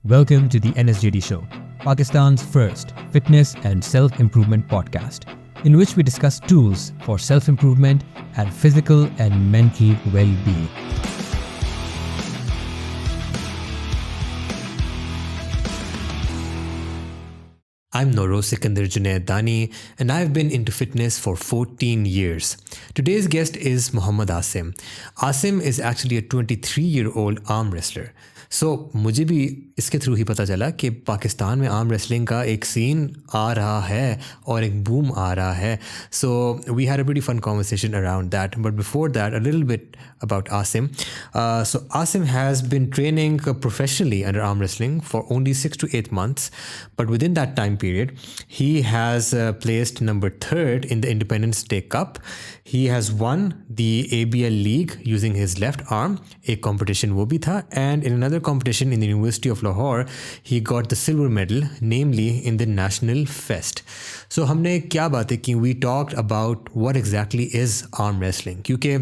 Welcome to the NSJD Show, Pakistan's first fitness and self-improvement podcast, in which we discuss tools for self-improvement and physical and mental well-being. I'm Noro Sikandar Junaid Dani, and I've been into fitness for 14 years. Today's guest is Muhammad Asim. Asim is actually a 23-year-old arm wrestler. So, मुझे भी इसके through ही पता चला कि पाकिस्तान में arm wrestling का एक scene आ रहा है और एक बूम आ रहा है. So, we had a pretty fun conversation around that. But before that, a little bit about Asim. So, Asim has been training professionally under arm wrestling for only 6 to 8 months. But within that time period, he has placed number 3rd in the Independence Day Cup. He has won the ABL League using his left arm. एक competition वो भी था, and in another competition in the University of Lahore, he got the silver medal, namely in the National Fest. So हमने क्या बातें की? We talked about what exactly is arm wrestling, क्योंकि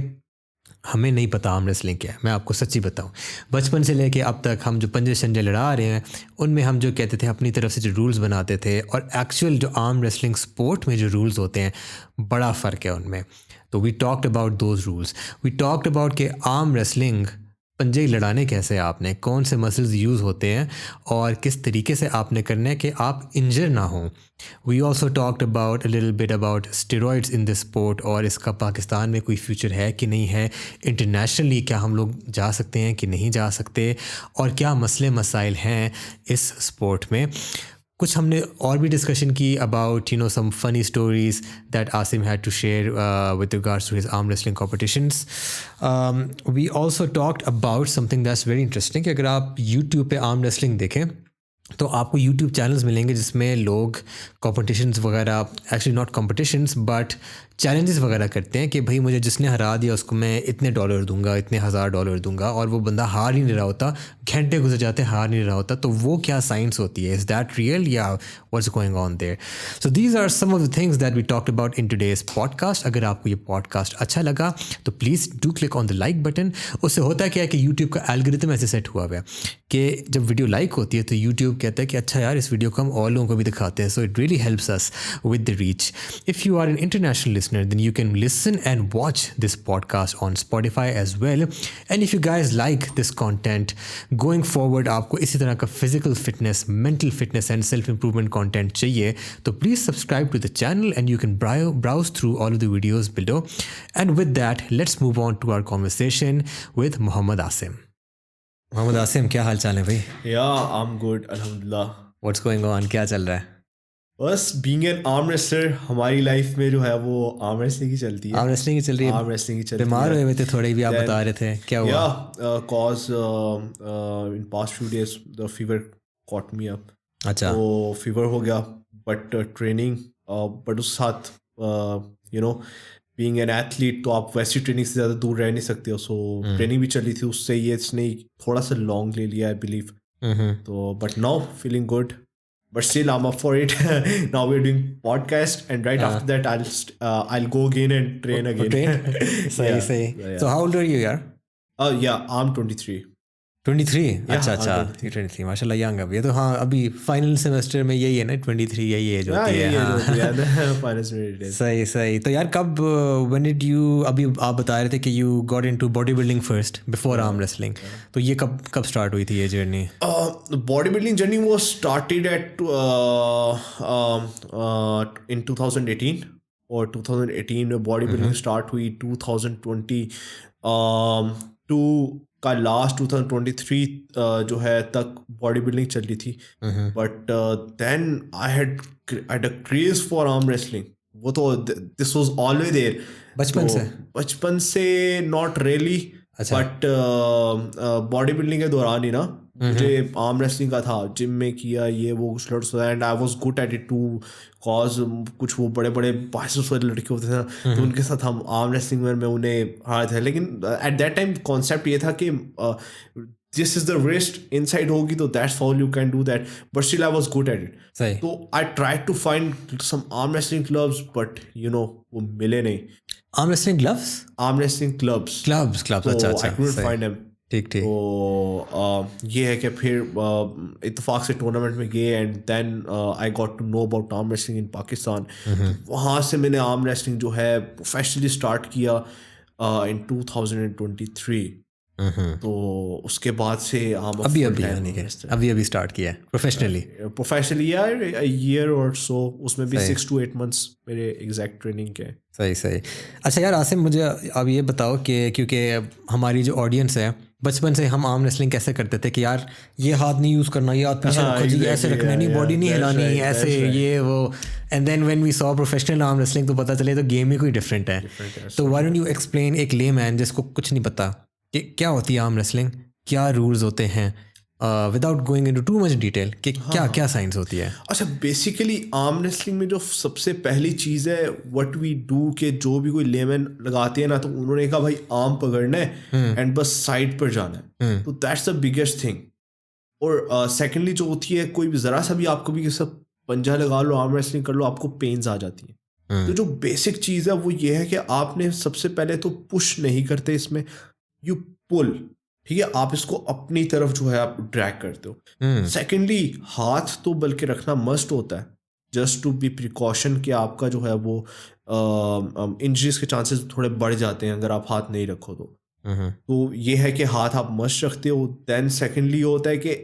हमें नहीं पता आर्म रेसलिंग क्या है. मैं आपको सच्ची बताऊं, बचपन से लेके अब तक हम जो पंजे शंजे लड़ा रहे हैं, उनमें हम जो कहते थे अपनी तरफ से जो रूल्स बनाते थे और एक्चुअल जो आर्म रेसलिंग स्पोर्ट में जो रूल्स होते हैं, बड़ा फ़र्क है उनमें. तो we talked about those rules. We talked about कि आर्म रेसलिंग पंजे लड़ाने कैसे आपने, कौन से मसल्स यूज़ होते हैं और किस तरीके से आपने करना है कि आप इंजर ना हों. We also talked about a little bit about steroids in this sport और इसका पाकिस्तान में कोई फ्यूचर है कि नहीं है, इंटरनेशनली क्या हम लोग जा सकते हैं कि नहीं जा सकते, और क्या मसले मसाइल हैं इस स्पोर्ट में. कुछ हमने और भी डिस्कशन की about some funny stories that Asim had to share with regards to his arm wrestling competitions. We also talked about something that's very interesting कि अगर आप यूट्यूब पे आर्म रेसलिंग देखें तो आपको यूट्यूब चैनल्स मिलेंगे जिसमें लोग कॉम्पिटिशन्स वगैरह, actually not competitions but challenges वगैरह करते हैं कि भाई मुझे जिसने हरा दिया उसको मैं इतने डॉलर दूंगा, इतने $1000 दूंगा, और वो बंदा हार ही नहीं रहा होता, घंटे गुजर जाते हार नहीं रहा होता. तो वो क्या साइंस होती है? इज़ दैट रियल या what's going on there? So these are some of the things that we talked about in today's podcast. अगर आपको ये पॉडकास्ट अच्छा लगा तो please do click on the like button. उससे होता क्या है कि यूट्यूब का एल्गोरिथम ऐसे सेट हुआ हुआ है कि जब वीडियो लाइक होती है तो यूट्यूब कहता है कि अच्छा यार, इस वीडियो को हम और लोगों को भी दिखाते हैं. So it really helps us with the reach. If you are an international listener, then you can listen and watch this podcast on Spotify as well. And if you guys like this content, going forward आपको इसी तरह का physical fitness, mental fitness and self-improvement content चाहिए, तो please subscribe to the channel and you can browse through all of the videos below. And with that, let's move on to our conversation with Muhammad Asim. Muhammad Asim, क्या हाल चाल है भाई? Yeah, I'm good, alhamdulillah. What's going on? क्या चल रहा है? बस being an arm wrestler, हमारी लाइफ में जो है वो आर्म रेसलिंग ही चलती है. आर्म रेसलिंग ही चल रही है. आर्म रेसलिंग ही चलती है. बीमार हुए थे थोड़े भी, आप बता रहे थे, क्या हुआ? Cause in past few days the fever caught me up. अच्छा. तो फीवर हो गया, बट ट्रेनिंग, बट उस साथ बीइंग एन एथलीट तो आप वैसी ट्रेनिंग से ज़्यादा दूर रह नहीं सकते हो. सो ट्रेनिंग भी चली थी, उससे ये इसने थोड़ा सा लॉन्ग ले लिया, आई बिलीव. तो but now feeling good. But still, I'm up for it. Now we're doing podcast, and right after that, I'll go again and train again. Train? Say. Yeah. So how old are you, yaar? Yeah, I'm 23. 23? Yeah, अच्छा. 23, माशाल्लाह young. अब ये तो हाँ, अभी final semester में यही है ना, 23 यही एज होती है. Final semester. सही. तो यार कब, when did you, अभी आप बता रहे थे कि you got into bodybuilding first before arm wrestling. तो ये कब स्टार्ट हुई थी ये journey? Body building journey was started at in 2018 और 2018 में बॉडी बिल्डिंग स्टार्ट हुई. 2022 का लास्ट 2023 जो है तक बॉडी बिल्डिंग चल रही थी. But then I had a craze for arm wrestling. वो तो दिस वाज ऑलवेज देयर. बचपन से not really, but body building के दौरान ही ना मुझे आर्म रेसलिंग का था. जिम में किया ये वो कुछ लड़स, and I was good at it too. Cause कुछ वो बड़े बड़े बाइसेप्स वाले लड़के होते थे, तो उनके साथ हम आर्म रेसलिंग में मैं उन्हें हारे थे. लेकिन एट दैट टाइम कॉन्सेप्ट ये था कि this is the wrist inside होगी तो that's all you can do that, but still I was good at it. सही. So I tried to find some arm wrestling clubs, but वो मिले नहीं. Arm wrestling gloves? Arm wrestling clubs. Clubs. So अच्छा. I couldn't find them. ठीक ठीक। तो ये है कि फिर इत्तेफाक से टूर्नामेंट में गए and then I got to know about arm wrestling in Pakistan. वहाँ से मैंने आर्म रेसलिंग जो है प्रोफेशनली स्टार्ट किया इन 2023। तो उसके बाद से अभी स्टार्ट किया है प्रोफेशनली यार ईयर और सो, उसमें भी 6 to 8 months मेरे एग्जैक्ट ट्रेनिंग के। सही। अच्छा यार आसिम, मुझे अब ये बताओ कि क्योंकि हमारी जो ऑडियंस है, बचपन से हम आर्म रेसलिंग कैसे करते थे कि यार ये हाथ नहीं यूज़ करना, ये हाथ पीछे रखो जी, ऐसे रखना नहीं, बॉडी नहीं हिलानी, ऐसे ये वो। And then when we saw professional arm wrestling तो पता चले तो गेम ही कोई डिफरेंट है। तो व्हाई डोंट यू एक्सप्लेन एक लेमैन जिसको कुछ नहीं पता कि क्या होती है आर्म रेसलिंग, क्या रूल्स होते हैं, without going into too much detail कि क्या साइंस होती है। अच्छा, बेसिकली आर्म रेसलिंग में जो सबसे पहली चीज़ है व्हाट वी डू, के जो भी कोई लेमैन लगाते हैं ना, तो उन्होंने कहा भाई आर्म पकड़ना है एंड बस साइड पर जाना है, तो दैट्स द बिगेस्ट थिंग। और सेकेंडली जो होती है, कोई भी ज़रा सा भी आपको भी सब पंजा लगा लो, आर्म रेसलिंग कर लो, आपको पेन्स आ जाती है। तो जो बेसिक चीज़ है वो ये है कि आपने सबसे पहले तो पुश नहीं करते इसमें, यू पुल, ठीक है, आप इसको अपनी तरफ जो है आप ड्रैग करते हो। सेकेंडली हाथ तो बल्कि रखना मस्ट होता है, जस्ट टू बी प्रिकॉशन कि आपका जो है वो इंजरीज के चांसेस थोड़े बढ़ जाते हैं अगर आप हाथ नहीं रखो तो ये है कि हाथ आप मस्ट रखते हो। देन सेकेंडली होता है कि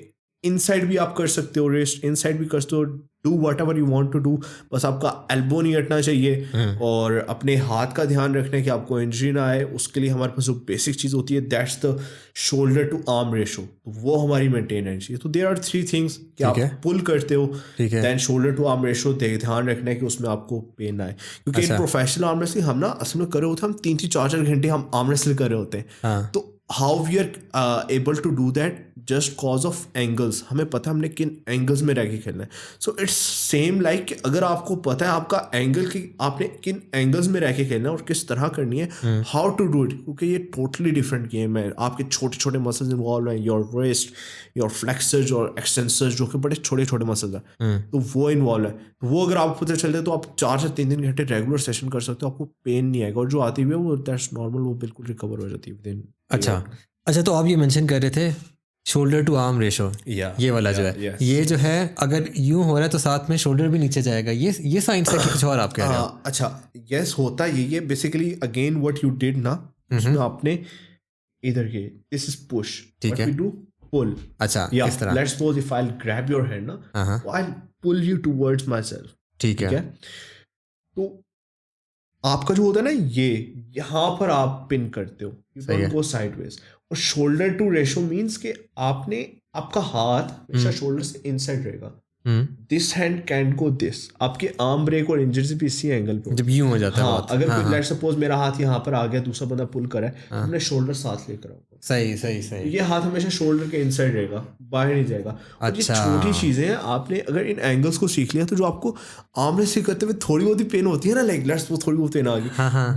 इनसाइड भी आप कर सकते हो, रेस्ट इनसाइड भी कर सकते हो, do whatever you want to do, बस आपका एल्बो नहीं हटना चाहिए और अपने हाथ का ध्यान रखना है कि आपको इंजरी ना आए। उसके लिए हमारे पास जो बेसिक चीज़ होती है that's the shoulder to arm ratio, तो वो हमारी मेंटेन रहनी चाहिए। तो देयर आर 3 things कि आप पुल करते हो, then shoulder to arm ratio, ध्यान रखना है कि उसमें आपको पेन ना आए, क्योंकि इन प्रोफेशनल आर्म रेसलिंग हम ना असल में कर रहे होते हैं, हम 3-4 घंटे हम आर्म रेसलिंग कर रहे होते हैं। तो how we are able to do that just cause of angles, हमें पता है हमने किन एंगल्स में रह के खेलना है। सो इट्स सेम लाइक अगर आपको पता है आपका एंगल की, आपने किन एंगल्स में रह के खेलना है और किस तरह करनी है, हाउ टू डू इट, क्योंकि ये टोटली डिफरेंट गेम है। आपके छोटे छोटे मसल्स इन्वॉल्व हैं, योर रेस्ट, योर फ्लेक्सर्स और एक्सटेंसर्स, जो कि बड़े छोटे छोटे मसल्स हैं, तो वो इन्वॉल्व है। वो अगर आपको पता चलते तो आप 4 से 3 घंटे रेगुलर सेशन कर सकते हो, आपको पेन नहीं आएगा, और जो आती हुई है वो दैट्स नॉर्मल, वो बिल्कुल रिकवर हो जाती है। अच्छा, तो आप ये मेंशन कर रहे थे शोल्डर टू आर्म रेशो, ये वाला जो है, ये जो है अगर यूं हो रहा है तो साथ में शोल्डर भी नीचे जाएगा, ये साइंस है कि कुछ और आप कह रहे हो? अच्छा, यस, होता ये basically again what you did ना, उसमें आपने इधर के दिस इज पुश, ठीक है, वी डू पुल। अच्छा, इस तरह let's suppose if I grab your hand ना, I pull you towards myself, ठीक है, तो आपका जो होता है ना, ये यहाँ पर आप पिन करते हो, यू डोंट गो साइडवेज। और शोल्डर टू रेशो मीन्स कि आपने, आपका हाथ हमेशा शोल्डर से इनसाइड रहेगा, this hand can go this, आपके आर्म ब्रेक और इंजरी भी इसी एंगल पे जब यूं हो जाता है। अगर लेट्स सपोज मेरा हाथ यहाँ पर आ गया, दूसरा बंदा पुल कर रहा है, हमने शोल्डर साथ लेकर आऊंगा, सही, ये हाथ हमेशा शोल्डर के इनसाइड रहेगा, बाहर नहीं जाएगा। अच्छा, छोटी चीजें हैं, आपने अगर इन एंगल्स को सीख लिया तो जो आपको आर्म रेसलिंग करते हुए थोड़ी बहुत पेन होती है ना, लाइक लेट्स वो थोड़ी बहुत पेन आ गई,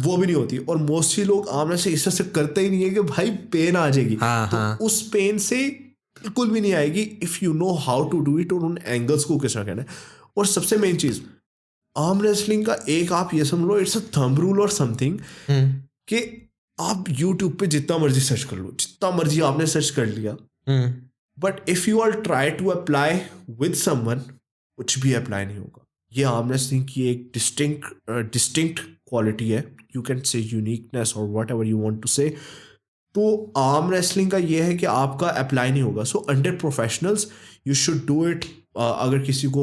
वो भी नहीं होती। और मोस्टली लोग आर्म रेसलिंग इस तरह से करते ही नहीं है कि भाई पेन आ जाएगी, तो उस पेन से बिल्कुल भी नहीं आएगी if you know how to do it, और उन एंगल्स को किस तरह करना है। और सबसे मेन चीज आर्म रेसलिंग का एक आप ये समझ लो, इट्स अ थंब रूल और समथिंग, कि आप यूट्यूब पे जितना मर्जी सर्च कर लो, जितना मर्जी आपने सर्च कर लिया, but if you are try to apply with someone, कुछ भी अप्लाई नहीं होगा। ये आर्म रेसलिंग की एक डिस्टिंक्ट क्वालिटी है, यू कैन से यूनिकनेस और whatever you want to say. तो आर्म रेसलिंग का ये है कि आपका अप्लाई नहीं होगा। So under professionals you should do it. अगर किसी को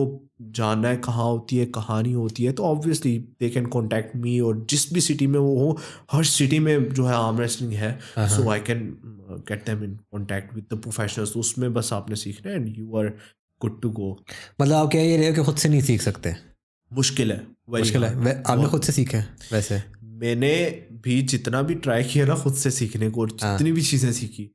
जानना है कहाँ होती है कहाँ नहीं होती है, तो obviously they can contact me, और जिस भी सिटी में वो हो, हर सिटी में जो है आर्म रेसलिंग है, so I can get them in contact with the professionals. तो उसमें बस आपने सीखना है and you are good to go. मतलब आप कह ये रहे हो कि खुद से नहीं सीख सकते? मुश्किल है। आपने खुद से सीखा है? वैसे मैंने भी जितना भी ट्राई किया ना खुद से सीखने को, और जितनी भी चीज़ें सीखी,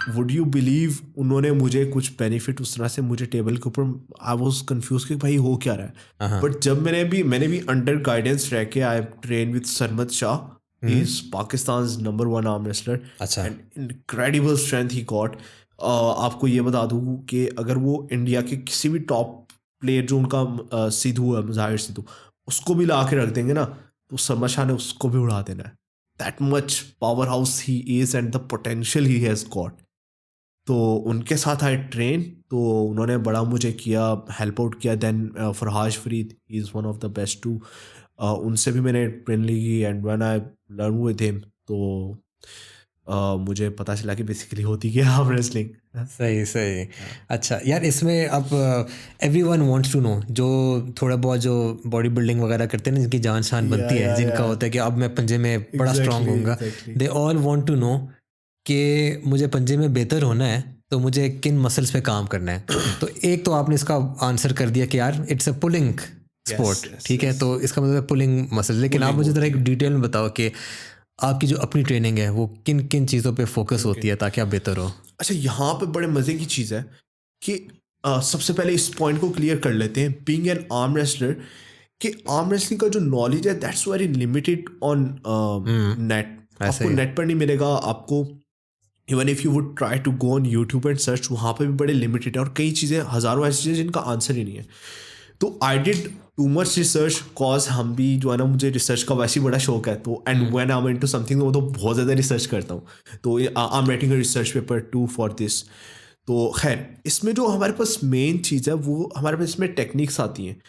वुड यू बिलीव उन्होंने मुझे कुछ बेनिफिट उस तरह से, मुझे टेबल के ऊपर आई वाज कंफ्यूज कि भाई हो क्या रहा है। बट जब मैंने भी अंडर गाइडेंस रह के, I train with Sarmad Shah, he is Pakistan number 1 arm wrestler, and incredible strength he got. आपको ये बता दूँ कि अगर वो इंडिया के किसी भी टॉप प्लेयर जो उनका सिद्धू है, ज़ाहिर सिद्धू, उसको भी ला के रख देंगे ना, तो सरमद शाह ने उसको भी उड़ा देना है। That much powerhouse he is and the potential he has got. तो उनके साथ आई ट्रेन, तो उन्होंने बड़ा मुझे किया, हेल्प आउट किया। Then Farhaz Farid, he is one of the best too, उनसे भी मैंने ट्रेन ली की, and when I learn with him, तो मुझे पता चला कि बेसिकली होती क्या आर्म रेसलिंग। सही सही। अच्छा यार, इसमें अब एवरीवन वांट्स टू नो, जो थोड़ा बहुत जो बॉडी बिल्डिंग वगैरह करते हैं ना, जिनकी जान शान बनती है, जिनका होता है कि अब मैं पंजे में बड़ा स्ट्रांग होऊंगा, they all want to know कि मुझे पंजे में बेहतर होना है तो मुझे किन मसल्स पे काम करना है। तो एक तो आपने इसका आंसर कर दिया कि यार इट्स अ पुलिंग स्पोर्ट, ठीक है, तो इसका मतलब है पुलिंग मसल। लेकिन आप मुझे ज़रा एक डिटेल में बताओ कि आपकी जो अपनी ट्रेनिंग है वो किन किन चीज़ों पे फोकस होती है ताकि आप बेहतर हो। अच्छा, यहाँ पे बड़े मज़े की चीज़ है कि सबसे पहले इस पॉइंट को क्लियर कर लेते हैं, बीइंग एन आर्म रेसलर, कि आर्म रेसलिंग का जो नॉलेज है that's very limited on net. आपको नेट पर नहीं मिलेगा, आपको even if you would try to go on YouTube and search, वहाँ पे भी बड़े लिमिटेड है, और कई चीज़ें, हज़ारों ऐसी चीज़ें जिनका आंसर ही नहीं है। तो I did too much research, cause हम भी जो है ना, मुझे रिसर्च का वैसे ही बड़ा शौक है, तो and when I am into something वो तो बहुत ज़्यादा रिसर्च करता हूँ। तो I am writing a research paper two for this. तो खैर, इसमें जो हमारे पास मेन चीज़ है, वो हमारे पास इसमें टेक्निक्स आती हैं।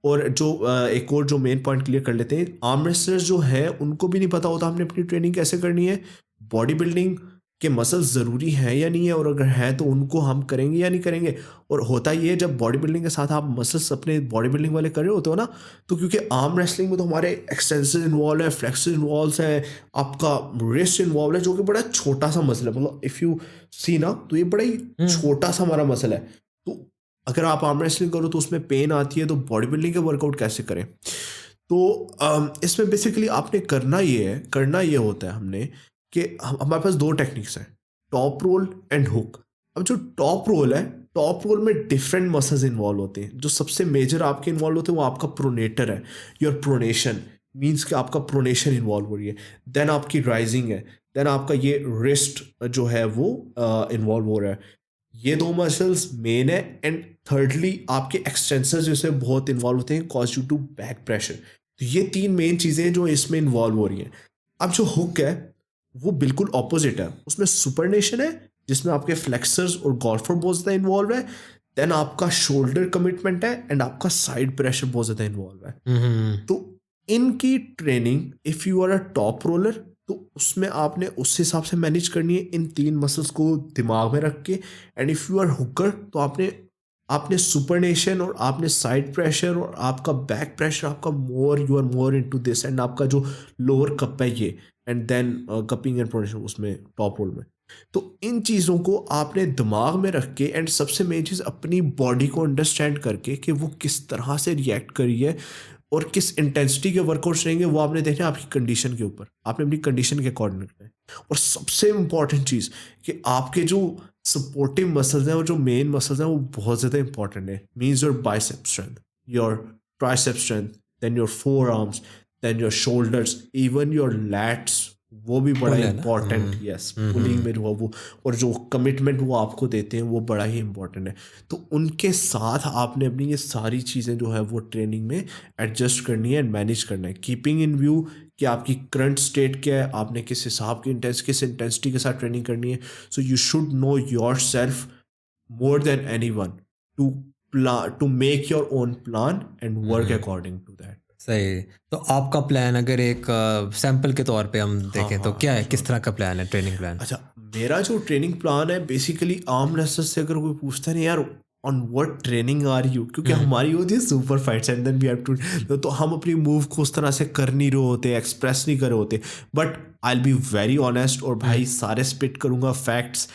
और जो एक और जो मेन पॉइंट क्लियर कर लेते हैं, आर्म रेसलर्स जो हैं उनको भी नहीं पता होता हमने अपनी ट्रेनिंग कैसे करनी है, बॉडी बिल्डिंग के मसल्स ज़रूरी हैं या नहीं है, और अगर हैं तो उनको हम करेंगे या नहीं करेंगे। और होता ये है, जब बॉडी बिल्डिंग के साथ आप मसल्स अपने बॉडी बिल्डिंग वाले कर रहे होते हो ना, तो क्योंकि आर्म रेसलिंग में तो हमारे एक्सटेंशन इन्वॉल्व है, फ्लेक्सर इन्वॉल्व है, आपका रिस्ट इन्वॉल्व है, जो कि बड़ा छोटा सा मसल है। मतलब इफ़ यू सी ना, तो ये बड़ा ही छोटा सा हमारा मसल है। तो अगर आप आर्म रेसलिंग करो तो उसमें पेन आती है, तो बॉडी बिल्डिंग के वर्कआउट कैसे करें। तो इसमें बेसिकली आपने करना ये होता है हमने, कि हमारे पास दो टेक्निक्स हैं, टॉप रोल एंड हुक। अब जो टॉप रोल है, टॉप रोल में डिफरेंट मसल्स इन्वॉल्व होते हैं। जो सबसे मेजर आपके इन्वॉल्व होते हैं वो आपका प्रोनेटर है, योर प्रोनेशन मीन्स कि आपका प्रोनेशन इन्वॉल्व हो रही है। देन आपकी राइजिंग है, देन आपका ये रिस्ट जो है वो इन्वॉल्व हो रहा है। ये दो मसल्स मेन है। एंड थर्डली आपके एक्सटेंसर्स जैसे बहुत इन्वॉल्व होते हैं, cause you to back pressure. तो ये तीन मेन चीज़ें जो इसमें इन्वॉल्व हो रही हैं। अब जो हुक है वो बिल्कुल ऑपोजिट है, उसमें सुपरनेशन है, जिसमें आपके फ्लेक्सर्स और गोल्फर बहुत ज़्यादा इन्वॉल्व है। देन आपका शोल्डर कमिटमेंट है, एंड आपका साइड प्रेशर बहुत ज़्यादा इन्वॉल्व है। तो इनकी training, if you are a top roller, तो उसमें आपने उस हिसाब से मैनेज करनी है, इन तीन मसल्स को दिमाग में रख के। And if you are hooker, तो आपने आपने सुपरनेशन और आपने साइड प्रेशर और आपका बैक प्रेशर, आपका more, you are more into this, and आपका जो लोअर कप है ये, and then cupping and pronation उसमें टॉप रोल में। तो इन चीज़ों को आपने दिमाग में रख के, एंड सबसे मेन चीज़ अपनी बॉडी को अंडरस्टैंड करके कि वो किस तरह से रिएक्ट करी है और किस इंटेंसिटी के वर्कआउट्स रहेंगे, वो आपने देखना है आपकी कंडीशन के ऊपर। आपने अपनी कंडीशन के अकॉर्डिंग रखना है। और सबसे इम्पॉर्टेंट चीज़ कि आपके जो सपोर्टिव मसल्स हैं और जो मेन मसल्स हैं वो बहुत ज़्यादा इंपॉर्टेंट है। Means your bicep strength, your tricep strength, then your forearms, then your shoulders, even your lats, वो भी बड़ा इंपॉर्टेंट। यस, पुलिंग में जो है वो, और जो कमिटमेंट वो आपको देते हैं वो बड़ा ही इंपॉर्टेंट है। तो उनके साथ आपने अपनी ये सारी चीज़ें जो है वो ट्रेनिंग में एडजस्ट करनी है एंड मैनेज करना है, कीपिंग इन व्यू कि आपकी करंट स्टेट क्या है, आपने किस हिसाब की किस इंटेंसिटी के साथ ट्रेनिंग करनी है। So you should know yourself more than anyone to make your own plan and work according to that. सही। तो आपका प्लान अगर एक सैंपल के तौर पे हम देखें तो क्या है, किस तरह का प्लान है, ट्रेनिंग प्लान? अच्छा, मेरा जो ट्रेनिंग प्लान है बेसिकली, आर्म रेसलर से अगर कोई पूछता है ना यार on what training are you, क्योंकि हमारी होती है super fights and then we have to, तो हम अपनी मूव को उस तरह से कर नहीं रहे होते, एक्सप्रेस नहीं कर रहे होते। But I will be very honest, और भाई सारे स्पिट करूंगा फैक्ट्स,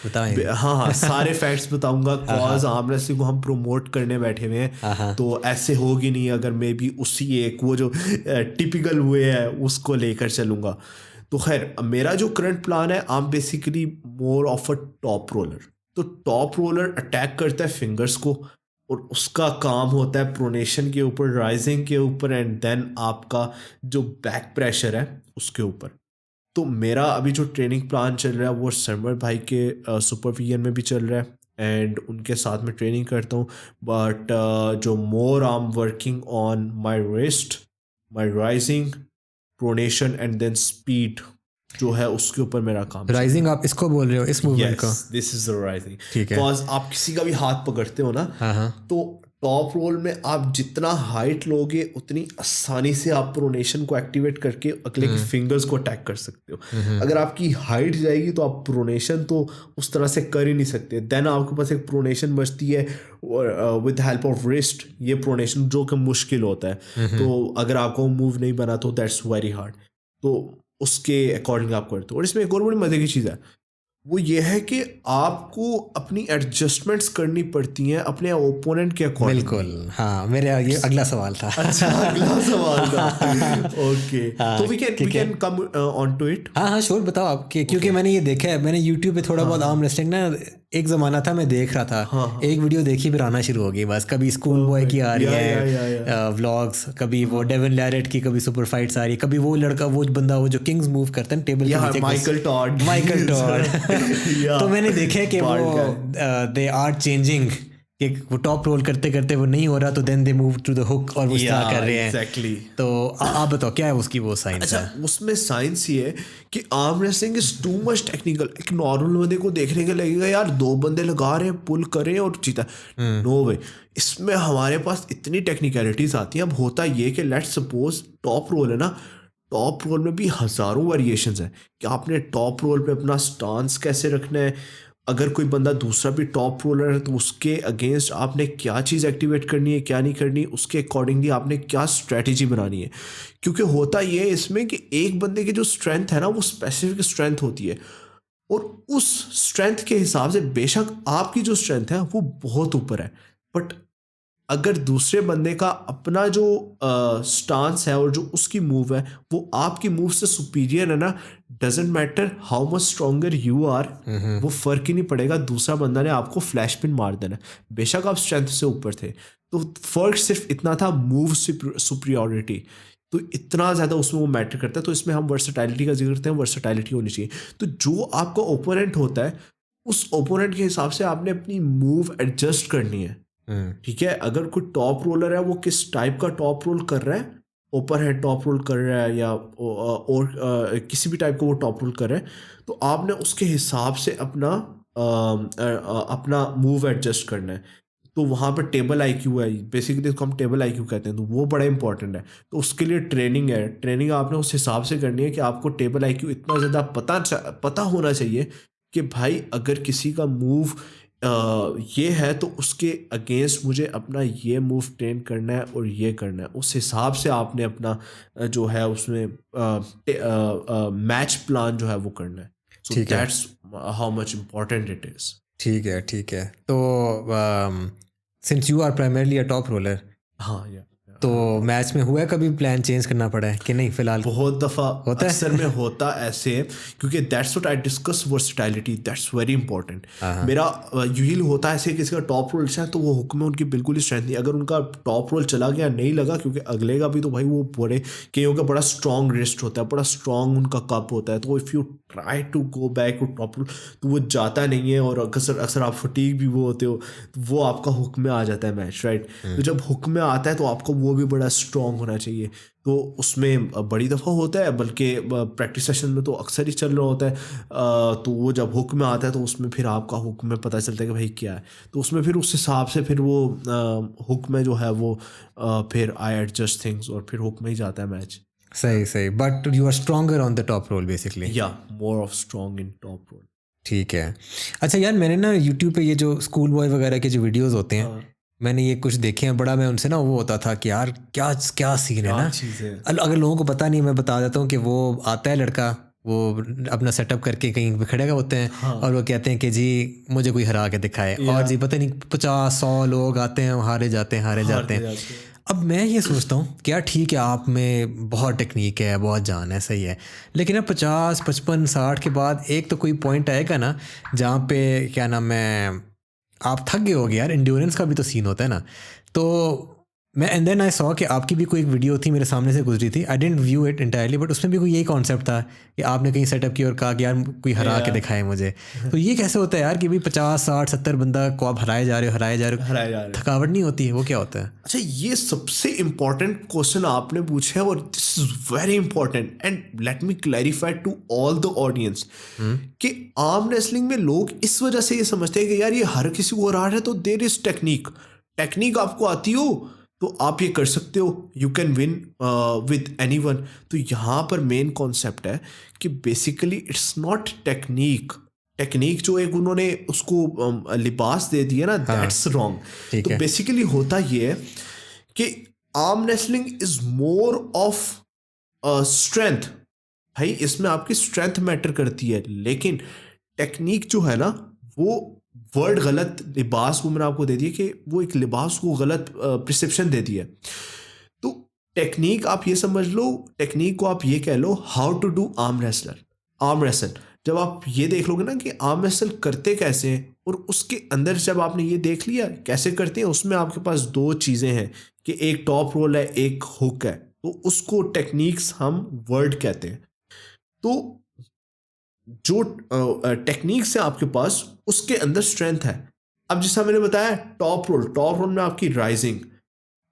हाँ सारे फैक्ट्स बताऊंगा, कॉज आर्म रेसलिंग को हम प्रोमोट करने बैठे हुए हैं। तो ऐसे होगी नहीं अगर मैं भी उसी एक वो जो टिपिकल वे है उसको लेकर चलूंगा। तो खैर, मेरा जो करंट प्लान है, I am basically more of a top roller. तो टॉप रोलर अटैक करता है फिंगर्स को, और उसका काम होता है प्रोनेशन के ऊपर, राइजिंग के ऊपर, एंड देन आपका जो बैक प्रेशर है उसके ऊपर। तो मेरा अभी जो ट्रेनिंग प्लान चल रहा है वो सरमर भाई के सुपरविजन में भी चल रहा है, एंड उनके साथ में ट्रेनिंग करता हूँ। बट जो more I am working on my wrist, my rising, pronation and then speed, जो है उसके ऊपर मेरा काम। राइजिंग आप इसको बोल रहे हो, इस मूवमेंट को? This is the rising. ठीक है। बिकॉज आप किसी का भी हाथ पकड़ते हो ना, तो टॉप रोल में आप जितना हाइट लोगे उतनी आसानी से आप प्रोनेशन को एक्टिवेट करके अगले के फिंगर्स को अटैक कर सकते हो। अगर आपकी हाइट जाएगी तो आप प्रोनेशन तो उस तरह से कर ही नहीं सकते। देन आपके पास एक प्रोनेशन बचती है विद हेल्प ऑफ रिस्ट, ये प्रोनेशन जो कि मुश्किल होता है। तो अगर आपको मूव नहीं बना तो दैट्स वेरी हार्ड, तो उसके अकॉर्डिंग आप करते हो। और इसमें एक और बड़ी मजे की चीज़ है, वो ये है कि आपको अपनी एडजस्टमेंट्स करनी पड़ती हैं अपने ओपोनेंट के अकॉर्डिंग। बिल्कुल, हाँ, मेरा ये अगला सवाल था। अच्छा, अगला सवाल था। ओके, तो we can come on to it. हाँ, श्योर, बताओ आपके, क्योंकि मैंने ये देखा है, मैंने यूट्यूब पे थोड़ा बहुत आर्म रेसलिंग ना, एक ज़माना था मैं देख रहा था, एक वीडियो देखी फिर आना शुरू हो गई बस। कभी स्कूल बॉय की आ रही है व्लॉग्स, कभी वो डेविन लैरेट की, कभी सुपर फाइट्स आ रही, कभी वो लड़का, वो बंदा, वो जो किंग्स मूव करते हैं टेबल के नीचे, माइकल टॉड। तो मैंने देखा कि वो दे आर चेंजिंग, कि वो टॉप रोल करते करते वो नहीं हो रहा, तो then they move to the hook और वो इस्तेमाल कर रहे हैं। एग्जैक्टली। तो आप बताओ क्या है उसकी वो साइंस? अच्छा, उसमें साइंस ये है कि arm wrestling is too much technical. एक नॉर्मल बंदे को देखने के लगेगा यार 2 बंदे लगा रहे हैं, पुल करें और जीता। नो वे, इसमें हमारे पास इतनी टेक्निकलिटीज आती हैं। अब होता ये कि लेट्स सपोज टॉप रोल है ना, टॉप रोल में भी हज़ारों वेरिएशंस हैं कि आपने टॉप रोल पे अपना स्टांस कैसे रखना है। अगर कोई बंदा दूसरा भी टॉप रोलर है तो उसके अगेंस्ट आपने क्या चीज़ एक्टिवेट करनी है, क्या नहीं करनी, उसके अकॉर्डिंगली आपने क्या स्ट्रेटजी बनानी है। क्योंकि होता ये है इसमें कि एक बंदे की जो स्ट्रेंथ है ना, वो स्पेसिफिक स्ट्रेंथ होती है, और उस स्ट्रेंथ के हिसाब से बेशक आपकी जो स्ट्रेंथ है वो बहुत ऊपर है, बट अगर दूसरे बंदे का अपना जो स्टांस है और जो उसकी मूव है वो आपकी मूव से सुपीरियर है ना, doesn't matter how much stronger you are, वो फर्क ही नहीं पड़ेगा। दूसरा बंदा ने आपको फ्लैश पिन मार देना, बेशक आप स्ट्रेंथ से ऊपर थे। तो फर्क सिर्फ इतना था, मूव सुपीरियरिटी, तो इतना ज़्यादा उसमें वो मैटर करता है। तो इसमें हम वर्सेटाइलिटी का जिक्र करते हैं, वर्सेटाइलिटी होनी चाहिए। तो जो आपका ओपोनेंट होता है उस ओपोनेंट के हिसाब से आपने अपनी मूव एडजस्ट करनी है। ठीक है, अगर कोई टॉप रोलर है वो किस टाइप का टॉप रोल कर रहा है, ओपर हेड टॉप रोल कर रहा है या और किसी भी टाइप का वो टॉप रोल कर रहा है, तो आपने उसके हिसाब से अपना मूव एडजस्ट करना है। तो वहाँ पर टेबल आईक्यू है, बेसिकली इसको हम टेबल आईक्यू कहते हैं, तो वो बड़ा इंपॉर्टेंट है। तो उसके लिए ट्रेनिंग है, ट्रेनिंग आपने उस हिसाब से करनी है कि आपको टेबल आईक्यू इतना ज़्यादा पता होना चाहिए कि भाई अगर किसी का मूव ये है तो उसके अगेंस्ट मुझे अपना ये मूव ट्रेन करना है और ये करना है। उस हिसाब से आपने अपना जो है उसमें मैच प्लान जो है वो करना है। So that's how much important it is. ठीक है। तो since you are primarily a top roller, हाँ या तो मैच में हुआ है कभी प्लान चेंज करना पड़ा है कि नहीं? फिलहाल बहुत दफ़ा होता है, अक्सर में होता ऐसे, क्योंकि that's what I discuss, versatility, that's very important. मेरा यूजुअली होता है ऐसे, किसी का टॉप रोल है तो वो हुक्म में उनकी बिल्कुल ही स्ट्रेंथ नहीं, अगर उनका टॉप रोल चला गया नहीं लगा, क्योंकि अगले का भी तो भाई वो बड़े कईयों का बड़ा स्ट्रॉन्ग रिस्ट होता है, बड़ा स्ट्रॉन्ग उनका कप होता है, तो if you try to go back to top roll तो वो जाता नहीं है, और अक्सर आप फटीग भी वो होते हो, तो वो आपका हुक्म में आ जाता है मैच, राइट। तो जब हुक्म में आता है तो आपको वो भी बड़ा स्ट्रॉन्ग होना चाहिए। तो उसमें बड़ी दफ़ा होता है, बल्कि प्रैक्टिस सेशन में तो अक्सर ही चल रहा होता है। तो वो जब हुक्म में आता है तो उसमें फिर आपका हुक्म में पता चलता है कि भाई क्या है, तो उसमें फिर उस हिसाब से फिर वो हुक्म में जो है वो फिर आई एडजस्ट थिंग्स, और फिर हुक्म में ही जाता है मैच। सही, but you are stronger on the top roll basically. या more of strong in top roll. ठीक है। अच्छा यार, मैंने ना यूट्यूब पे ये जो स्कूल बॉय वगैरह के जो वीडियोस होते हैं, मैंने ये कुछ देखे हैं, बड़ा मैं उनसे ना वो होता था कि यार क्या सीन है ना। अगर लोगों को पता नहीं, मैं बता देता हूँ कि वो आता है लड़का, वो अपना सेटअप करके कहीं पे खड़े होते हैं, और वो कहते हैं कि जी मुझे कोई हरा के दिखाए, और जी पता नहीं 50-100 लोग आते हैं, हारे जाते हैं। अब मैं ये सोचता हूँ क्या ठीक है, आप में बहुत टेक्निक है, बहुत जान है, सही है, लेकिन अब 50, 55, 60 के बाद एक तो कोई पॉइंट आएगा ना जहाँ पे क्या नाम है, आप थक गए होगे यार, इंड्योरेंस का भी तो सीन होता है ना। तो मैं एंड देन आई सॉ कि आपकी भी कोई एक वीडियो थी मेरे सामने से गुजरी थी, I didn't view it entirely, but उसमें भी कोई यही कॉन्सेप्ट था कि आपने कहीं सेटअप किया और कहा कि यार कोई हरा के दिखाए मुझे। तो ये कैसे होता है यार कि भाई 50 60 70 बंदा को आप हराए जा रहे हो, हराए जा रहे हो। थकावट नहीं होती है? वो क्या होता है? अच्छा, ये सबसे इंपॉर्टेंट क्वेश्चन आपने पूछा है और this is very important and let me clarify to all the audience कि आर्म रेसलिंग में लोग इस वजह से ये समझते हैं कि यार ये हर किसी को हरा रहा है तो देयर इज टेक्निक आपको आती हो तो आप ये कर सकते हो, you can win with anyone. तो यहाँ पर मेन कॉन्सेप्ट है कि बेसिकली इट्स नॉट टेक्निक जो एक उन्होंने उसको लिबास दे दिया ना, दैट्स रॉन्ग। तो बेसिकली होता ये है कि arm wrestling is more of strength. भाई इसमें आपकी स्ट्रेंथ मैटर करती है, लेकिन टेक्निक जो है ना वो वर्ड गलत, लिबास को मैंने आपको दे दिया कि वो एक लिबास को गलत प्रिसेप्शन दे दिया। तो टेक्निक आप ये समझ लो, टेक्निक को आप ये कह लो how to do arm wrestle. जब आप ये देख लोगे ना कि आर्म रेसल करते कैसे हैं और उसके अंदर जब आपने ये देख लिया कैसे करते हैं, उसमें आपके पास दो चीज़ें हैं कि एक टॉप रोल है, एक हुक है, तो उसको टेक्निक्स हम वर्ड कहते हैं। तो जो टेक्निक्स है आपके पास उसके अंदर स्ट्रेंथ है। अब जैसा मैंने बताया टॉप रोल में आपकी राइजिंग,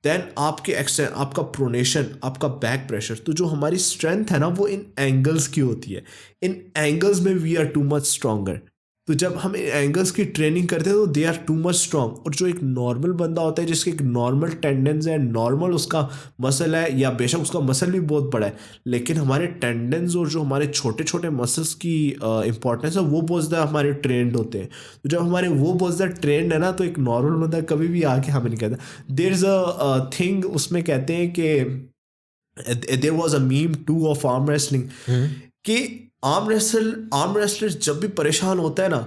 देन आपके एक्सटेंड, आपका प्रोनेशन, आपका बैक प्रेशर। तो जो हमारी स्ट्रेंथ है ना वो इन एंगल्स की होती है, इन एंगल्स में we are too much stronger. तो जब हम इन एंगल्स की ट्रेनिंग करते हैं तो they are too much strong. और जो एक नॉर्मल बंदा होता है जिसके एक नॉर्मल टेंडेंस है, नॉर्मल उसका मसल है, या बेशक उसका मसल भी बहुत बड़ा है, लेकिन हमारे टेंडेंस और जो हमारे छोटे छोटे मसल्स की इंपॉर्टेंस है वो बहुत ज़्यादा हमारे ट्रेंड होते हैं। तो जब हमारे वो बहुत ज़्यादा ट्रेंड है ना, तो एक नॉर्मल बंदा कभी भी आके हमें नहीं कहता। देयर इज़ अ थिंग, उसमें कहते हैं कि there was a meme too of arm wrestling कि आर्म रेसलर जब भी परेशान होता है ना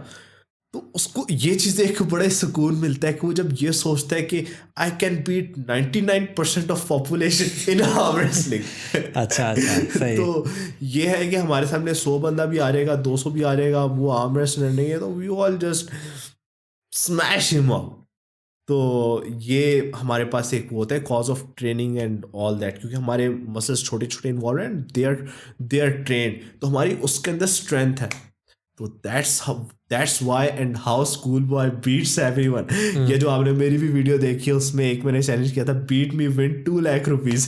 तो उसको ये चीज़ देख के बड़ा सुकून मिलता है कि वो जब ये सोचता है कि I can beat 99% of population in arm wrestling. अच्छा सही। तो ये है कि हमारे सामने 100 बंदा भी आ जाएगा, 200 भी आ जाएगा, वो आर्म रेसलर नहीं है तो we all just smash him out. तो ये हमारे पास एक वो होता है cause of training and all that, क्योंकि हमारे मसल्स छोटे छोटे इन्वॉल्व हैं एंड दे आर ट्रेंड, तो हमारी उसके अंदर स्ट्रेंथ है। तो that's why and how school boy beats everyone. ये जो आपने मेरी भी वीडियो देखी है उसमें एक मैंने चैलेंज किया था, beat me win 2 lakh rupees.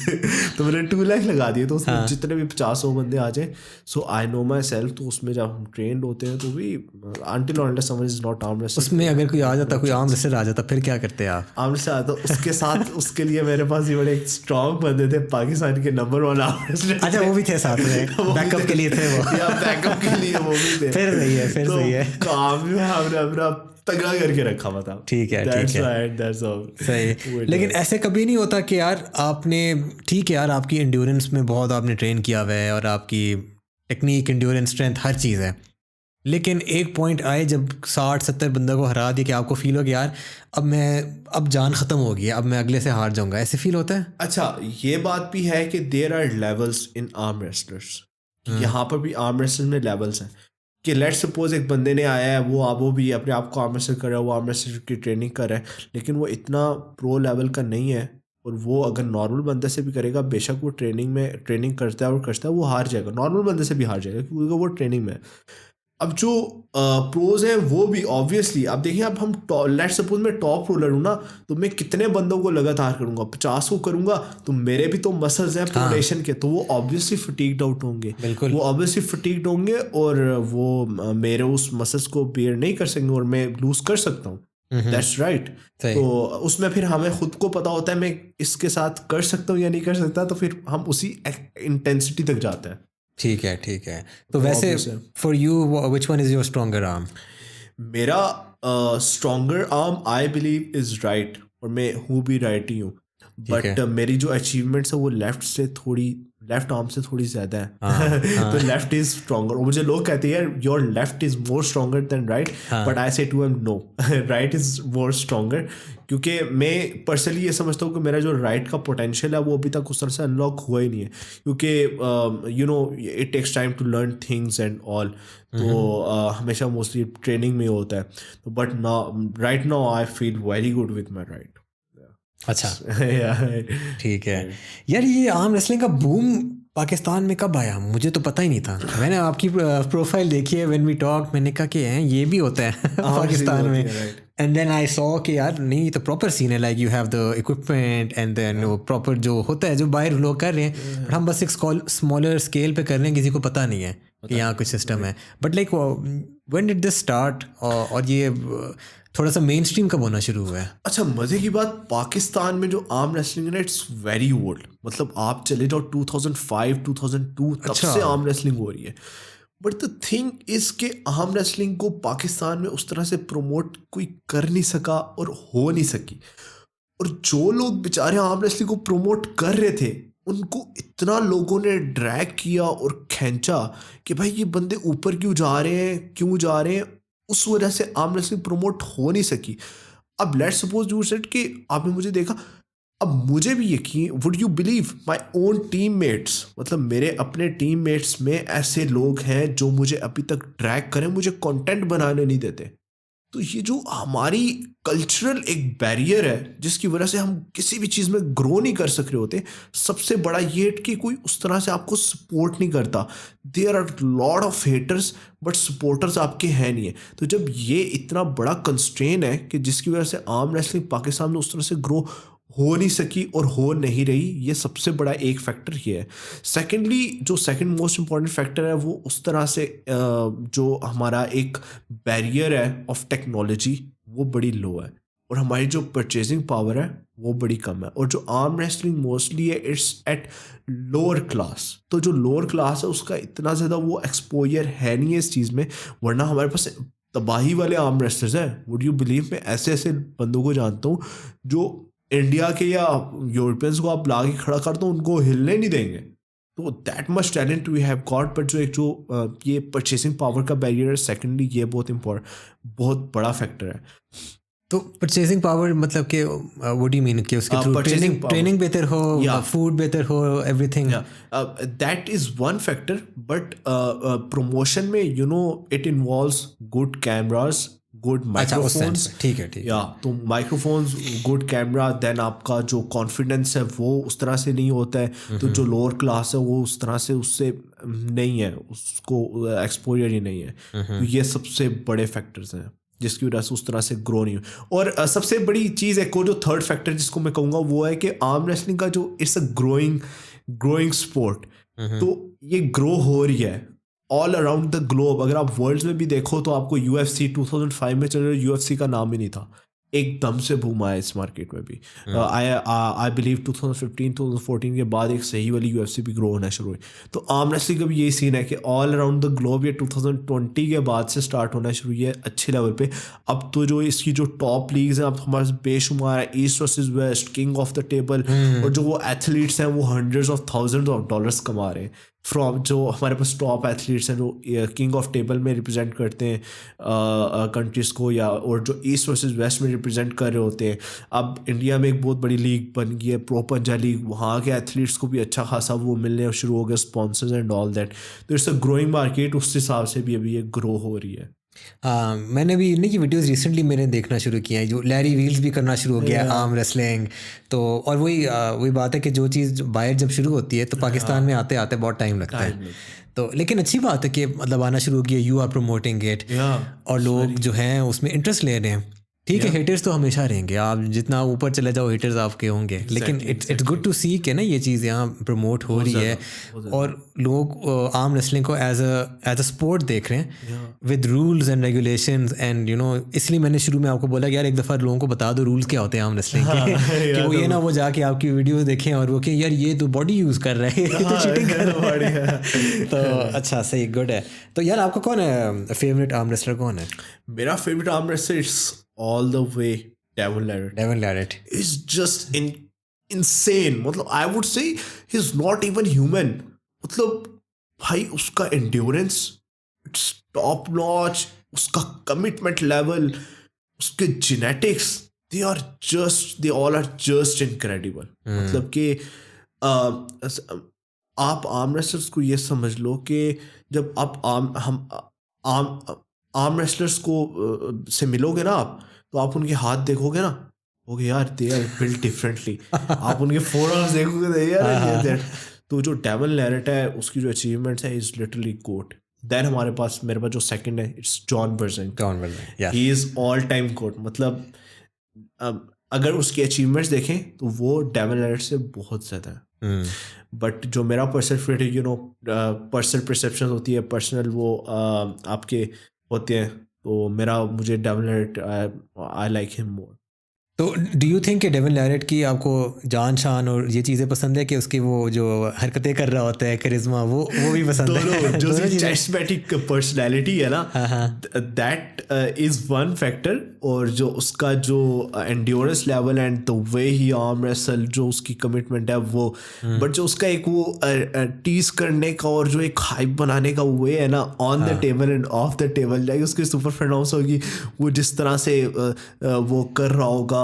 तो मैंने 2 लाख लगा दिए, तो उसमें जितने भी 50-100 बंदे आ जाए, सो आई नो माई सेल्फ। तो उसमें जब हम ट्रेंड होते हैं तो भी अनटिल और unless someone is not arm wrestler, उसमें अगर कोई आ जाता, कोई आर्म रेसलर आ जाता, फिर क्या करते आप? आर्म रेसलर आता उसके साथ उसके लिए मेरे पास ये बड़े स्ट्रॉन्ग बंदे थे, पाकिस्तान के नंबर 1 आर्म रेसलर। अच्छा वो भी थे साथ में, बैकअप के लिए थे वो? या बैकअप के लिए वो भी थे। फिर सही है, फिर सही है। काम में हमने अपना तगड़ा करके रखा हुआ था। ठीक है ठीक है, सही। लेकिन ऐसे कभी नहीं होता कि यार आपने, ठीक है यार आपकी एंड्योरेंस में बहुत आपने ट्रेन किया हुआ है और आपकी टेक्निक, एंड्योरेंस, स्ट्रेंथ हर चीज़ है, लेकिन एक पॉइंट आए जब 60-70 बंदा को हरा दिया कि आपको फील हो कि यार अब जान ख़त्म हो गई है, अब मैं अगले से हार जाऊंगा, ऐसे फील होता है? अच्छा, ये बात भी है कि there are levels in arm wrestlers. यहाँ पर भी आर्म रेसलर्स में लेवल्स हैं कि लेट्स सपोज एक बंदे ने आया है, वो भी अपने आप को आर्म रेसलर कर रहा है, वो आर्म रेसलर की ट्रेनिंग कर रहा है, लेकिन वो इतना प्रो लेवल का नहीं है, और वो अगर नॉर्मल बंदे से भी करेगा, बेशक वो ट्रेनिंग करता है वो हार जाएगा, नॉर्मल बंदे से भी हार जाएगा क्योंकि वो ट्रेनिंग में है। अब जो प्रोज हैं वो भी ऑब्वियसली, अब देखिए, अब हम लेट्स सपोज मैं टॉप रोलर हूँ ना, तो मैं कितने बंदों को लगातार करूँगा, 50 को करूँगा, तो मेरे भी तो मसल्स हैं प्रोनेशन के, तो वो ऑब्वियसली फटीग्ड आउट होंगे, वो ऑब्वियसली फटीग्ड होंगे और वो मेरे उस मसल्स को बेयर नहीं कर सकेंगे और मैं लूज कर सकता हूँ। That's right. तो उसमें फिर हमें खुद को पता होता है मैं इसके साथ कर सकता हूँ या नहीं कर सकता, तो फिर हम उसी इंटेंसिटी तक जाते हैं। ठीक है। तो वैसे for you which one is your stronger arm? मेरा stronger arm I believe is right, और मैं हूँ भी राइट ही हूँ, बट मेरी जो अचीवमेंट्स है वो लेफ्ट आर्म से थोड़ी ज़्यादा है। तो लेफ्ट इज स्ट्रॉन्गर, और मुझे लोग कहते हैं यार your left is more stronger than right, but I say to em no, right is more stronger, क्योंकि मैं पर्सनली ये समझता हूँ कि मेरा जो राइट का पोटेंशियल है वो अभी तक उस तरह से अनलॉक हुआ ही नहीं है, क्योंकि you know it takes time to learn things and all. तो हमेशा मोस्टली ट्रेनिंग में होता है, तो but now right now I feel very good with my right. अच्छा, Yeah. ठीक है यार। ये आर्म रेसलिंग का बूम पाकिस्तान में कब आया? मुझे तो पता ही नहीं था। मैंने आपकी प्रोफाइल देखी है व्हेन वी टॉक, मैंने कहा कि हैं ये भी होता है पाकिस्तान में। एंड देन आई सॉ कि यार नहीं, ये तो प्रॉपर सीन है, like you have the equipment and then वो प्रॉपर जो होता है जो बाहर लोग कर रहे हैं, बट हम बस एक स्मॉलर स्केल पे कर रहे हैं, किसी को पता नहीं है कि यहाँ कुछ सिस्टम है। But like when did this start, और ये थोड़ा सा मेन स्ट्रीम कब होना शुरू हुआ है? अच्छा, मजे की बात, पाकिस्तान में जो आर्म रेसलिंग है ना, इट्स वेरी ओल्ड। मतलब आप चले जाओ 2005 2002 तब से आर्म रेसलिंग हो रही है। बट द थिंग इज के आर्म रेसलिंग को पाकिस्तान में उस तरह से प्रमोट कोई कर नहीं सका और हो नहीं सकी। और जो लोग बेचारे आर्म रेसलिंग को प्रमोट कर रहे थे, उनको इतना लोगों ने ड्रैग किया और खींचा कि भाई ये बंदे ऊपर क्यों जा रहे हैं, क्यों जा रहे हैं। उस वजह से आर्म रेसलिंग प्रमोट हो नहीं सकी। अब लेट्स सपोज यू सेड कि आपने मुझे देखा, अब मुझे भी यकीन, would you believe my own teammates, मतलब मेरे अपने टीममेट्स में ऐसे लोग हैं जो मुझे अभी तक ड्रैग करें, मुझे कंटेंट बनाने नहीं देते। तो ये जो हमारी कल्चरल एक बैरियर है जिसकी वजह से हम किसी भी चीज़ में ग्रो नहीं कर सक रहे होते, सबसे बड़ा ये है कि कोई उस तरह से आपको सपोर्ट नहीं करता। There are lot of haters but supporters आपके हैं नहीं है। तो जब ये इतना बड़ा कंस्ट्रेन है कि जिसकी वजह से आर्म रेसलिंग पाकिस्तान में उस तरह से ग्रो हो नहीं सकी और हो नहीं रही, ये सबसे बड़ा एक फैक्टर ये है। सेकेंडली, जो सेकंड मोस्ट इम्पॉर्टेंट फैक्टर है वो उस तरह से जो हमारा एक बैरियर है ऑफ टेक्नोलॉजी वो बड़ी लो है, और हमारी जो परचेजिंग पावर है वो बड़ी कम है। और जो आर्म रेसलिंग मोस्टली है इट्स एट लोअर क्लास, तो जो लोअर क्लास है उसका इतना ज़्यादा वो एक्सपोजर है नहीं है इस चीज़ में। वरना हमारे पास तबाही वाले आर्म रेसलर्स हैं। वुड यू बिलीव, मैं ऐसे ऐसे बंदों को जानता हूँ जो इंडिया के या यूरोपियंस को आप लाके खड़ा कर दो उनको हिलने नहीं देंगे। तो that much talent we have got. But जो ये परचेसिंग पावर का बैरियर है, सेकेंडली ये बहुत बड़ा फैक्टर है। तो परचेसिंग पावर मतलब कि व्हाट डू यू मीन कि उसके थ्रू ट्रेनिंग बेहतर हो, फूड बेहतर हो, everything? That is one factor. But promotion में you know it involves good cameras, good microphones. ठीक है या तो माइक्रोफोन्स, गुड कैमरा, देन आपका जो कॉन्फिडेंस है वो उस तरह से नहीं होता है। तो जो लोअर क्लास है वो उस तरह से उससे नहीं है, उसको एक्सपोजर ही नहीं है। तो ये सबसे बड़े फैक्टर्स हैं जिसकी वजह से उस तरह से ग्रो नहीं हो। और सबसे बड़ी चीज़ है को जो थर्ड फैक्टर जिसको मैं कहूँगा वो है कि आर्म रेसलिंग का जो इट्स अ ग्रोइंग स्पोर्ट। तो ये ग्रो हो रही है ऑल अराउंड द ग्लोब। अगर आप वर्ल्ड में भी देखो तो आपको UFC 2005 में चल रहे UFC का नाम ही नहीं था, एकदम से बूम आया इस मार्केट में भी। आई बिलीव 2015-2014 के बाद एक सही वाली UFC भी ग्रो होना शुरू हुई। तो आर्म रेसलिंग का भी यही सीन है कि ऑल अराउंड द ग्लोब ये 2020 के बाद से स्टार्ट होना शुरू हुई है अच्छे लेवल पे। अब तो जो इसकी जो टॉप लीग्स हैं अब हमारे बेशुमार है, east versus West, king of the table, और जो वो एथलीट्स हैं वो hundreds of thousands of dollars कमा रहे हैं फ्रॉम जो हमारे पास टॉप एथलीट्स हैं जो किंग ऑफ टेबल में रिप्रेजेंट करते हैं कंट्रीज़ को, या और जो ईस्ट वर्सेस वेस्ट में रिप्रेजेंट कर रहे होते हैं। अब इंडिया में एक बहुत बड़ी लीग बन गई है, प्रो पंजा लीग, वहाँ के एथलीट्स को भी अच्छा खासा वो मिलने शुरू हो गया, स्पॉन्सर्स एंड ऑल दैट। तो इट्स अ ग्रोइंग मार्केट, उस हिसाब से भी अभी ये ग्रो हो रही है। हाँ, मैंने भी इन्हीं की वीडियोस रिसेंटली मैंने देखना शुरू किया है, जो लैरी वील्स भी करना शुरू हो गया आर्म रेसलिंग। तो और वही बात है कि जो चीज़ बाहर जब शुरू होती है तो पाकिस्तान में आते आते बहुत टाइम लगता है। तो लेकिन अच्छी बात है कि मतलब आना शुरू हो गया, यू आर प्रमोटिंग इट, और लोग जो हैं उसमें इंटरेस्ट ले रहे हैं। ठीक है, हेटर्स तो हमेशा रहेंगे, आप जितना ऊपर चले जाओ हेटर्स आपके होंगे, लेकिन इट्स गुड टू सी कि ना ये चीज़ यहाँ प्रमोट हो रही है और लोग आर्म रेसलिंग को एज अ स्पोर्ट देख रहे हैं with rules and regulations and you know. इसलिए मैंने शुरू में आपको बोला कि यार एक दफ़ा लोगों को बता दो रूल्स क्या होते हैं आर्म रेसलिंग के, कि वो ये ना वो जाके आपकी वीडियोस देखें और वो कि यार ये तो बॉडी यूज़ कर रहा है, ये तो चीटिंग कर रहा है। तो अच्छा, सही, गुड है। तो यार आपका कौन है फेवरेट आर्म रेसलर, कौन है? मेरा favourite arm wrestler it's all the way Devon Larratt is just insane. मतलब I would say he's not even human. मतलब भाई उसका endurance it's top notch, उसका commitment level, उसके genetics they all are just incredible. मतलब कि आप arm wrestlers को ये समझ लो कि जब आप आर्म रेसलर्स को से मिलोगे ना आप, तो आप उनके हाथ देखोगे ना, ओके यार दे आर बिल्ट डिफरेंटली. आप उनके फोटोज देखोगे तो यार तो जो डेविल लैरेट है उसकी जो अचीवमेंट्स है इज लिटरली गोट. देन मेरे पास जो सेकंड है it's John Brzenk. He is all time goat. मतलब अगर उसकी अचीवमेंट्स देखें तो वो डेविल लैरेट से बहुत ज़्यादा है. बट जो मेरा पर्सनल फेवरेट पर्सनल परसेप्शन होती है, पर्सनल वो आपके होते हैं, तो मुझे Devon Larratt I like him more. तो डू यू थिंक कि डेविन लैरेट की आपको जान शान और ये चीज़ें पसंद है कि उसकी वो जो हरकतें कर रहा होता है, करिश्मा, वो भी पसंद है? जो चैरिस्मेटिक पर्सनैलिटी है ना, दैट इज़ वन फैक्टर. और जो उसका जो endurance level and the way he arm wrestle, जो उसकी कमिटमेंट है वो. बट जो उसका एक वो टीज करने का और जो एक हाइप बनाने का वे है ना, on the table end of the table, like उसकी सुपर फ्रेंड्स होगी, वो जिस तरह से वो कर रहा होगा,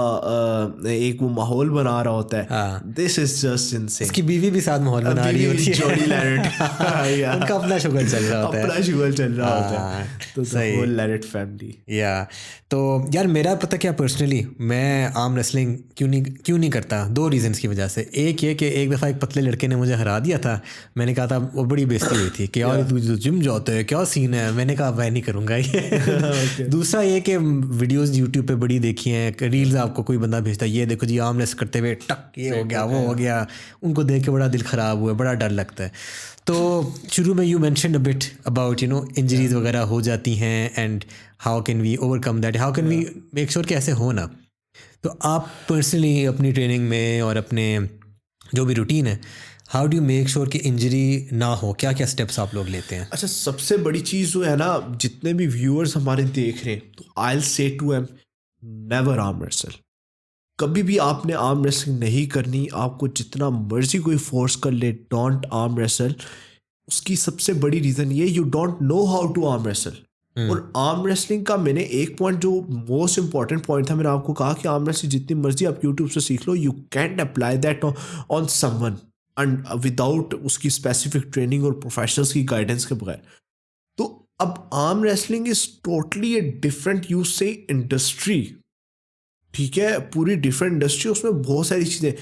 एक वो माहौल बना रहा होता है. This is just insane. उसकी बीवी भी साथ माहौल बना रही होती है. जॉनी लैरेट उनका अपना शुगर चल रहा होता है. अपना शुगर चल रहा होता है. तो द होल लैरेट फैमिली. या तो यार मेरा पता क्या, पर्सनली मैं आर्म रेसलिंग क्यों नहीं करता, 2 रीजंस की वजह से. एक ये कि एक दफ़ा एक पतले लड़के ने मुझे हरा दिया था. मैंने कहा था, वो बड़ी बेइज्जती हुई थी कि यार तू जिम जाता है, क्या सीन है. मैंने कहा मैं नहीं करूँगा ये. दूसरा ये कि वीडियोज़ यूट्यूब पे बड़ी देखी हैं, रील्स आपको कोई बंदा भेजता है, ये देखो जी आर्म रेस्ट करते हुए टक ये हो गया, वो हो गया. उनको देख के बड़ा दिल ख़राब हुआ, बड़ा डर लगता है. तो शुरू में you mention a bit about injuries वगैरह हो जाती हैं, and how can we overcome that, how can we make sure कि ऐसे हो ना. तो आप पर्सनली अपनी ट्रेनिंग में और अपने जो भी रूटीन है, how do you make sure कि इंजरी ना हो, क्या क्या स्टेप्स आप लोग लेते हैं? अच्छा, सबसे बड़ी चीज़ जो है ना, जितने भी व्यूअर्स हमारे देख रहे हैं, तो I will say to them, never arm wrestle. कभी भी आपने आर्म रेसलिंग नहीं करनी. आपको जितना मर्जी कोई फोर्स कर ले, डोंट आर्म रेसल. उसकी सबसे बड़ी रीज़न ये, you don't know how to arm wrestle. और आर्म रेसलिंग का मैंने एक पॉइंट जो मोस्ट इंपॉर्टेंट पॉइंट था, मैंने आपको कहा कि आर्म रेसलिंग जितनी मर्जी आप यूट्यूब से सीख लो, you can't apply that on someone and without उसकी स्पेसिफिक ट्रेनिंग और प्रोफेशनल्स की गाइडेंस के बगैर. तो अब arm wrestling is totally a different, use से इंडस्ट्री. ठीक है, पूरी डिफरेंट इंडस्ट्री, उसमें बहुत सारी चीज़ें.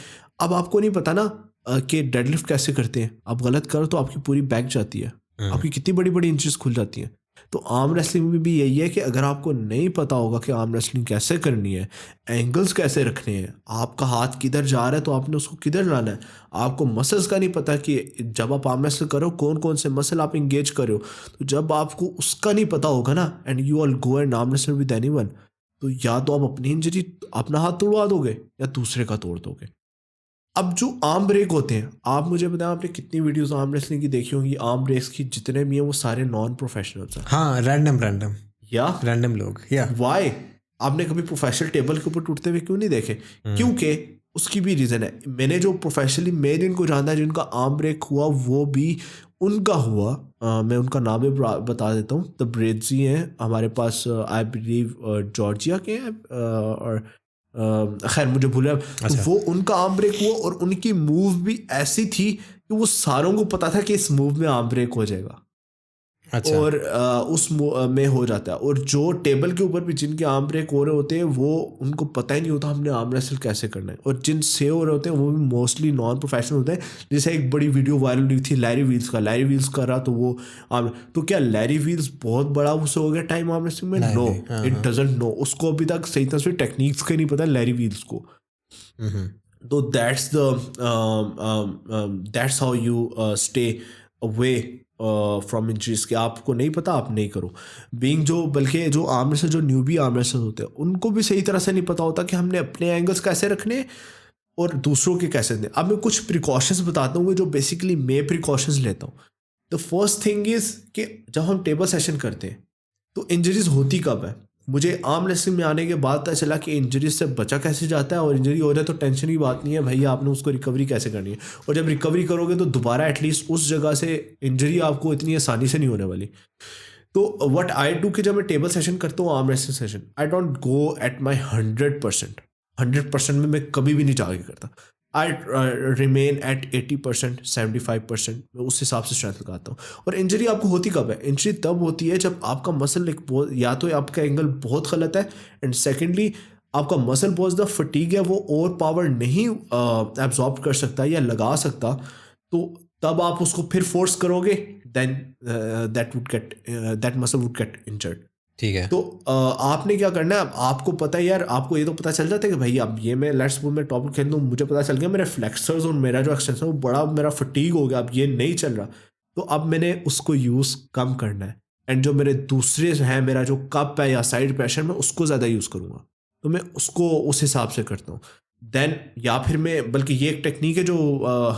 अब आपको नहीं पता ना कि डेडलिफ्ट कैसे करते हैं. आप गलत करो तो आपकी पूरी बैक जाती है, आपकी कितनी बड़ी बड़ी इंचेस खुल जाती हैं. तो आर्म रेसलिंग में भी यही है कि अगर आपको नहीं पता होगा कि आर्म रेसलिंग कैसे करनी है, एंगल्स कैसे रखने हैं, आपका हाथ किधर जा रहा है तो आपने उसको किधर लाना है, आपको मसल्स का नहीं पता कि जब आप आर्म रेसलिंग करो कौन कौन से मसल आप इंगेज करो, तो जब आपको उसका नहीं पता होगा ना, and you all go and arm wrestle with anyone, तो या तो आप अपनी इंजरी अपना हाथ तोड़वा दोगे या दूसरे का तोड़ दोगे. अब जो आर्म ब्रेक होते हैं, आप मुझे बताएं, आपने कितनी वीडियोस आर्म रेसलिंग की देखी होंगी. आर्म ब्रेक्स की जितने भी हैं वो सारे नॉन प्रोफेशनल्स हैं. हाँ, रैंडम या रैंडम लोग. या वाई, आपने कभी प्रोफेशनल टेबल के ऊपर टूटते हुए क्यों नहीं देखे? क्योंकि उसकी भी रीज़न है. मैंने जो प्रोफेशनली मैं जिनको जानता है जिनका आर्म ब्रेक हुआ, वो भी उनका हुआ. मैं उनका नाम भी बता देता हूँ. द ब्रेजी हैं हमारे पास, आई बिलीव जॉर्जिया के हैं, और खैर मुझे भूला. तो वो उनका आर्म ब्रेक हुआ और उनकी मूव भी ऐसी थी कि वो सारों को पता था कि इस मूव में आर्म ब्रेक हो जाएगा. अच्छा. और उस में हो जाता है. और जो टेबल के ऊपर भी जिनके आर्म ब्रेक हो रहे होते हैं, वो उनको पता ही नहीं होता हमने आर्म रेसल कैसे करना है. और जिन से हो रहे होते हैं वो भी मोस्टली नॉन प्रोफेशनल होते हैं. जैसे एक बड़ी वीडियो वायरल हुई थी लैरी वील्स का रहा, तो वो तो क्या लैरी वील्स बहुत बड़ा उससे हो गया टाइम आर्म रेसलिंग में? No, it doesn't know. उसको अभी तक सही तरह से टेक्निक्स का नहीं पता लैरी वील्स को. तो that's how you stay away from injuries. के आपको नहीं पता, आप नहीं करो. बीइंग जो बल्कि जो आर्म रेसलर, जो न्यूबी आर्म रेसलर होते हैं, उनको भी सही तरह से नहीं पता होता कि हमने अपने एंगल्स कैसे रखने और दूसरों के कैसे देने. अब मैं कुछ प्रिकॉशंस बताता हूँ जो बेसिकली मैं प्रिकॉशंस लेता हूँ. द फर्स्ट थिंग इज़ कि जब हम टेबल सेशन करते हैं तो इंजरीज होती कब है. मुझे आर्म रेसलिंग में आने के बाद पता चला कि इंजरीज से बचा कैसे जाता है. और इंजरी हो जाए तो टेंशन की बात नहीं है भैया, आपने उसको रिकवरी कैसे करनी है. और जब रिकवरी करोगे तो दोबारा एटलीस्ट उस जगह से इंजरी आपको इतनी आसानी से नहीं होने वाली. तो व्हाट आई डू कि जब मैं टेबल सेशन करता हूँ, arm wrestling session, I don't go at my 100% में मैं कभी भी नहीं जाके करता. I remain at 80%, 75%. मैं उस हिसाब से स्ट्रेंथ लगाता हूँ. और इंजरी आपको होती कब है? इंजरी तब होती है जब आपका मसल या तो आपका एंगल बहुत गलत है, एंड सेकेंडली आपका मसल बहुत ज़्यादा फटीग है, वो ओवर पावर नहीं एब्जॉर्ब कर सकता या लगा सकता, तो तब आप उसको फिर फोर्स करोगे, then that muscle would get injured. ठीक है। तो आपने क्या करना है, अब आपको पता है यार, आपको ये तो पता चल जाता है कि भाई अब ये मैं लेट्स सपोज मैं टॉप खेल दूँ, मुझे पता चल गया मेरे फ्लेक्सर्स और मेरा जो एक्सटेंशन वो बड़ा मेरा फटीग हो गया, अब ये नहीं चल रहा, तो अब मैंने उसको यूज़ कम करना है, एंड जो मेरे दूसरे हैं, मेरा जो कप है या साइड प्रेशर, मैं उसको ज़्यादा यूज़ करूँगा, तो मैं उसको उस हिसाब से करता हूँ। देन या फिर मैं, बल्कि ये एक टेक्निक है जो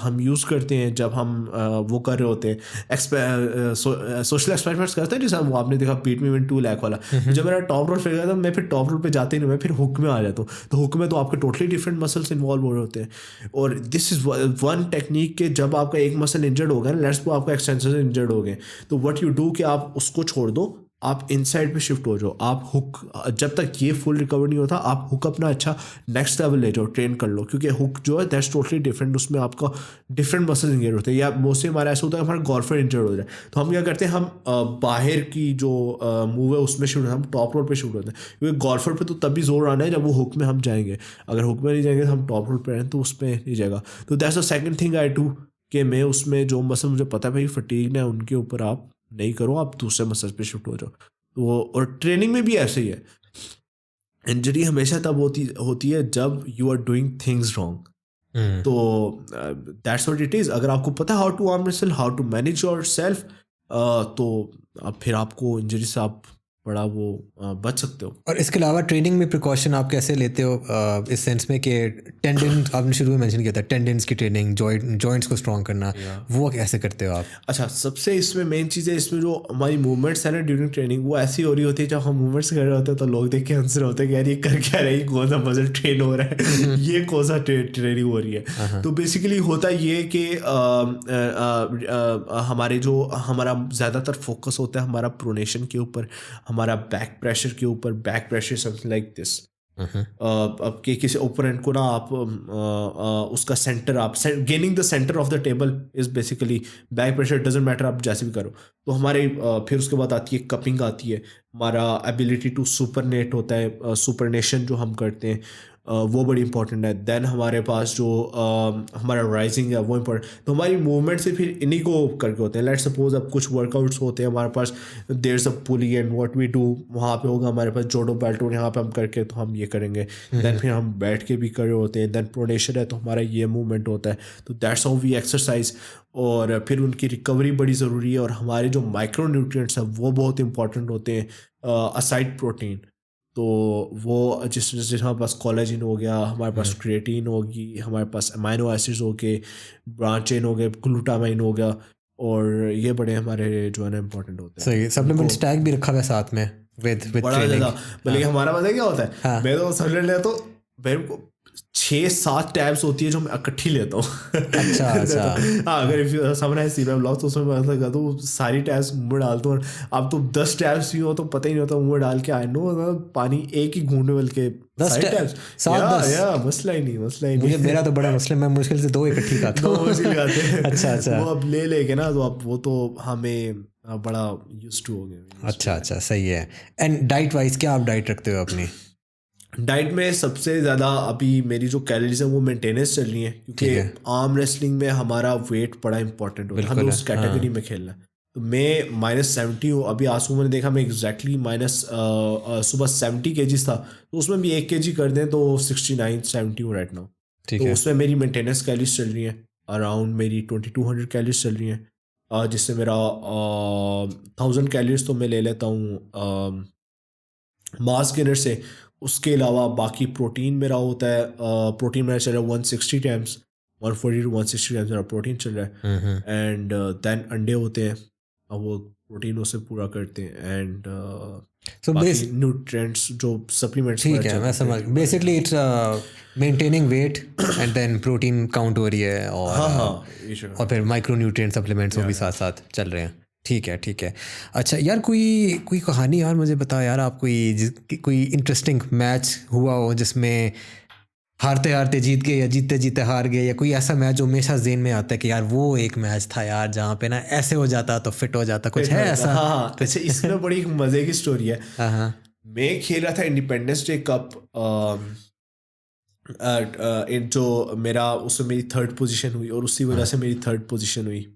हम यूज़ करते हैं जब हम वो कर रहे होते हैं, सोशल एक्सपेरिमेंट्स करते हैं, जैसे वो आपने देखा पीट मी विन 2 लाख वाला, जब मेरा टॉप रोल फिर गया था, मैं फिर टॉप रोल पे जाते ही नहीं, मैं फिर हुक में आ जाता हूँ, तो हुक में तो आपके टोटली डिफरेंट मसल्स इन्वॉल्व हो रहे होते हैं, और दिस इज़ वन टेक्निक के जब आपका एक मसल इंजर्ड हो गया, लेट्स सपोज आपका एक्सटेंशन इंजर्ड हो गए, तो व्हाट यू डू कि आप उसको छोड़ दो, आप इनसाइड पे शिफ्ट हो जाओ, आप हुक, जब तक ये फुल रिकवर नहीं होता, आप हुक अपना अच्छा नेक्स्ट लेवल ले जाओ, ट्रेन कर लो, क्योंकि हुक जो है दैट्स टोटली डिफरेंट, उसमें आपका डिफरेंट मसल इंजर्ड होते हैं, या मोस्टली हमारा ऐसा होता है हमारा गोल्फर इंजर्ड हो जाए, तो हम क्या करते हैं, हम बाहर की जो मूव है उसमें शिफ्ट, हम टॉप रोल पे शिफ्ट होते हैं, क्योंकि गोल्फर पे तो तभी जोर आना है जब वो हुक में हम जाएंगे, अगर हुक में नहीं जाएंगे तो हम टॉप रोल पे रहें तो उस पर नहीं जाएगा, तो that's the second thing I do, कि मैं उसमें जो मसल मुझे पता है भाई फटीग है, उनके ऊपर आप नहीं करो, आप दूसरे मसल पे शिफ्ट हो जाओ, तो और ट्रेनिंग में भी ऐसे ही है, इंजरी हमेशा तब होती है जब you are doing things wrong, तो दैट्स व्हाट इट इज़, अगर आपको पता है how to arm wrestle, how to manage yourself, तो अब फिर आपको इंजरी से आप बड़ा वो बच सकते हो। और इसके अलावा ट्रेनिंग में प्रिकॉशन आप कैसे लेते हो, इस सेंस में कि टेंडन आपने शुरू में मेंशन किया था, टेंडन्स की ट्रेनिंग, जॉइंट्स को स्ट्रॉन्ग करना, वो कैसे करते हो आप? अच्छा, सबसे इसमें मेन चीज़ है, इसमें जो हमारी मूवमेंट्स है ना ड्यूरिंग ट्रेनिंग, वो ऐसी हो रही होती है, जब हम मूवमेंट्स कर रहे होते हैं तो लोग देख के हंस रहे होते हैं कि यार ये कर क्या रहे, कौन सा मसल ट्रेन हो रहा है ये कौन सा ट्रेनिंग हो रही है। तो बेसिकली होता ये कि हमारे जो हमारा ज़्यादातर फोकस होता है हमारा प्रोनेशन के ऊपर, हमारा बैक प्रेशर के ऊपर, back pressure something like this, अब कि किसी ओपोनेंट को ना आप उसका सेंटर, आप gaining the centre of the table is basically back pressure, doesn't matter आप जैसे भी करो, तो हमारे फिर उसके बाद आती है कपिंग, आती है हमारा एबिलिटी टू सुपरनेट होता है, सुपरनेशन जो हम करते हैं, वो बड़ी इंपॉर्टेंट है। देन हमारे पास जो हमारा राइजिंग है वो इम्पोर्टेंट, तो हमारी मूवमेंट से फिर इन्हीं को करके होते हैं। लेट्स सपोज अब कुछ वर्कआउट्स होते हैं हमारे पास, there is a pulley and what we do, वहाँ पे होगा हमारे पास जोडो बेल्ट, और यहाँ पे हम करके तो हम ये करेंगे, देन फिर हम बैठ के भी कर रहे होते हैं, देन प्रोनेशन है तो हमारा ये मूवमेंट होता है, तो दैट्स हाउ वी एक्सरसाइज। और फिर उनकी रिकवरी बड़ी ज़रूरी है, और हमारे जो माइक्रो न्यूट्रिएंट्स हैं वो बहुत इंपॉर्टेंट होते हैं असाइड प्रोटीन, तो वो जिस हमारे पास कोलेजन हो गया, हमारे पास क्रिएटिन होगी, हमारे पास अमाइनो एसिड्स हो गए, ब्रांच चेन हो गए, ग्लूटामाइन हो गया, और ये बड़े हमारे जो है ना इंपॉर्टेंट होते हैं। सही, सप्लीमेंट स्टैक भी रखा हुआ है साथ में विद बड़ा ज़्यादा, बल्कि हमारा पता है क्या होता है, हाँ। मैं तो सप्लीमेंट लेता तो मेरे को 6-7 टैब्स होती है जो मैं इकट्ठी लेता हूँ। अच्छा अच्छा। हाँ, अगर सामने सीरा ब्लॉग तो उसमें मैं करता हूँ सारी टैब्स मुँह में डालता हूँ, अब तो 10 टैब्स भी हो तो पता ही नहीं होता, मुँह में डाल के आई नो पानी एक ही घूंट में, बल्कि 10 टैब्स, 7-10 मसला ही नहीं। मुझे मेरा तो बड़ा मसला, मैं मुश्किल से 2 इकट्ठी खाता हूँ। अच्छा अच्छा, वो अब ले लेके ना, तो अब वो तो हमें बड़ा यूज्ड टू हो गए। अच्छा अच्छा, सही है। एंड डाइट वाइज क्या आप डाइट रखते हो अपनी? डाइट में सबसे ज़्यादा अभी मेरी जो कैलोरीज है वो मेंटेनेंस चल रही है, क्योंकि आर्म रेसलिंग में हमारा वेट बड़ा इंपॉर्टेंट होता है, हमें उस कैटेगरी में खेलना है। तो मैं -70 हूँ अभी, आंसू मैंने देखा मैं एग्जैक्टली सुबह 70 kg था, तो उसमें भी 1 kg कर दें तो 69-70 हूँ राइट नाउ। तो उसमें मेरी मेंटेनेंस कैलोरीज चल रही है अराउंड मेरी 2200 कैलोरीज चल रही हैं, जिससे मेरा 1000 कैलोरीज तो मैं ले लेता हूँ मास गेनर से। उसके अलावा बाकी प्रोटीन मेरा होता है, प्रोटीन मेरा चल रहा है 160 टाइम्स, 140 to 160 टाइम्स मेरा प्रोटीन चल रहा है। एंड देन अंडे होते हैं, अब वो प्रोटीन उससे पूरा करते हैं, एंड बाकी न्यूट्रिएंट्स जो सप्लीमेंट्स। ठीक है, मैं समझ, basically it's maintaining weight and then protein count हो रही है, और फिर माइक्रो न्यूट्रिएंट सप्लीमेंट्स वो भी साथ साथ चल रहे हैं। ठीक है ठीक है। अच्छा यार, कोई कहानी यार मुझे बताओ यार, आप कोई इंटरेस्टिंग मैच हुआ हो जिसमें हारते हारते जीत गए या जीतते जीते हार गए, या कोई ऐसा मैच जो हमेशा ज़हन में आता है कि यार वो एक मैच था यार जहाँ पे ना ऐसे हो जाता तो फिट हो जाता, कुछ है ऐसा? हाँ, अच्छा, इसमें बड़ी मज़े की स्टोरी है। मैं खेल रहा था इंडिपेंडेंस डे कप, जो मेरा उसमें मेरी थर्ड पोजीशन हुई और उसी वजह से मेरी थर्ड पोजीशन हुई।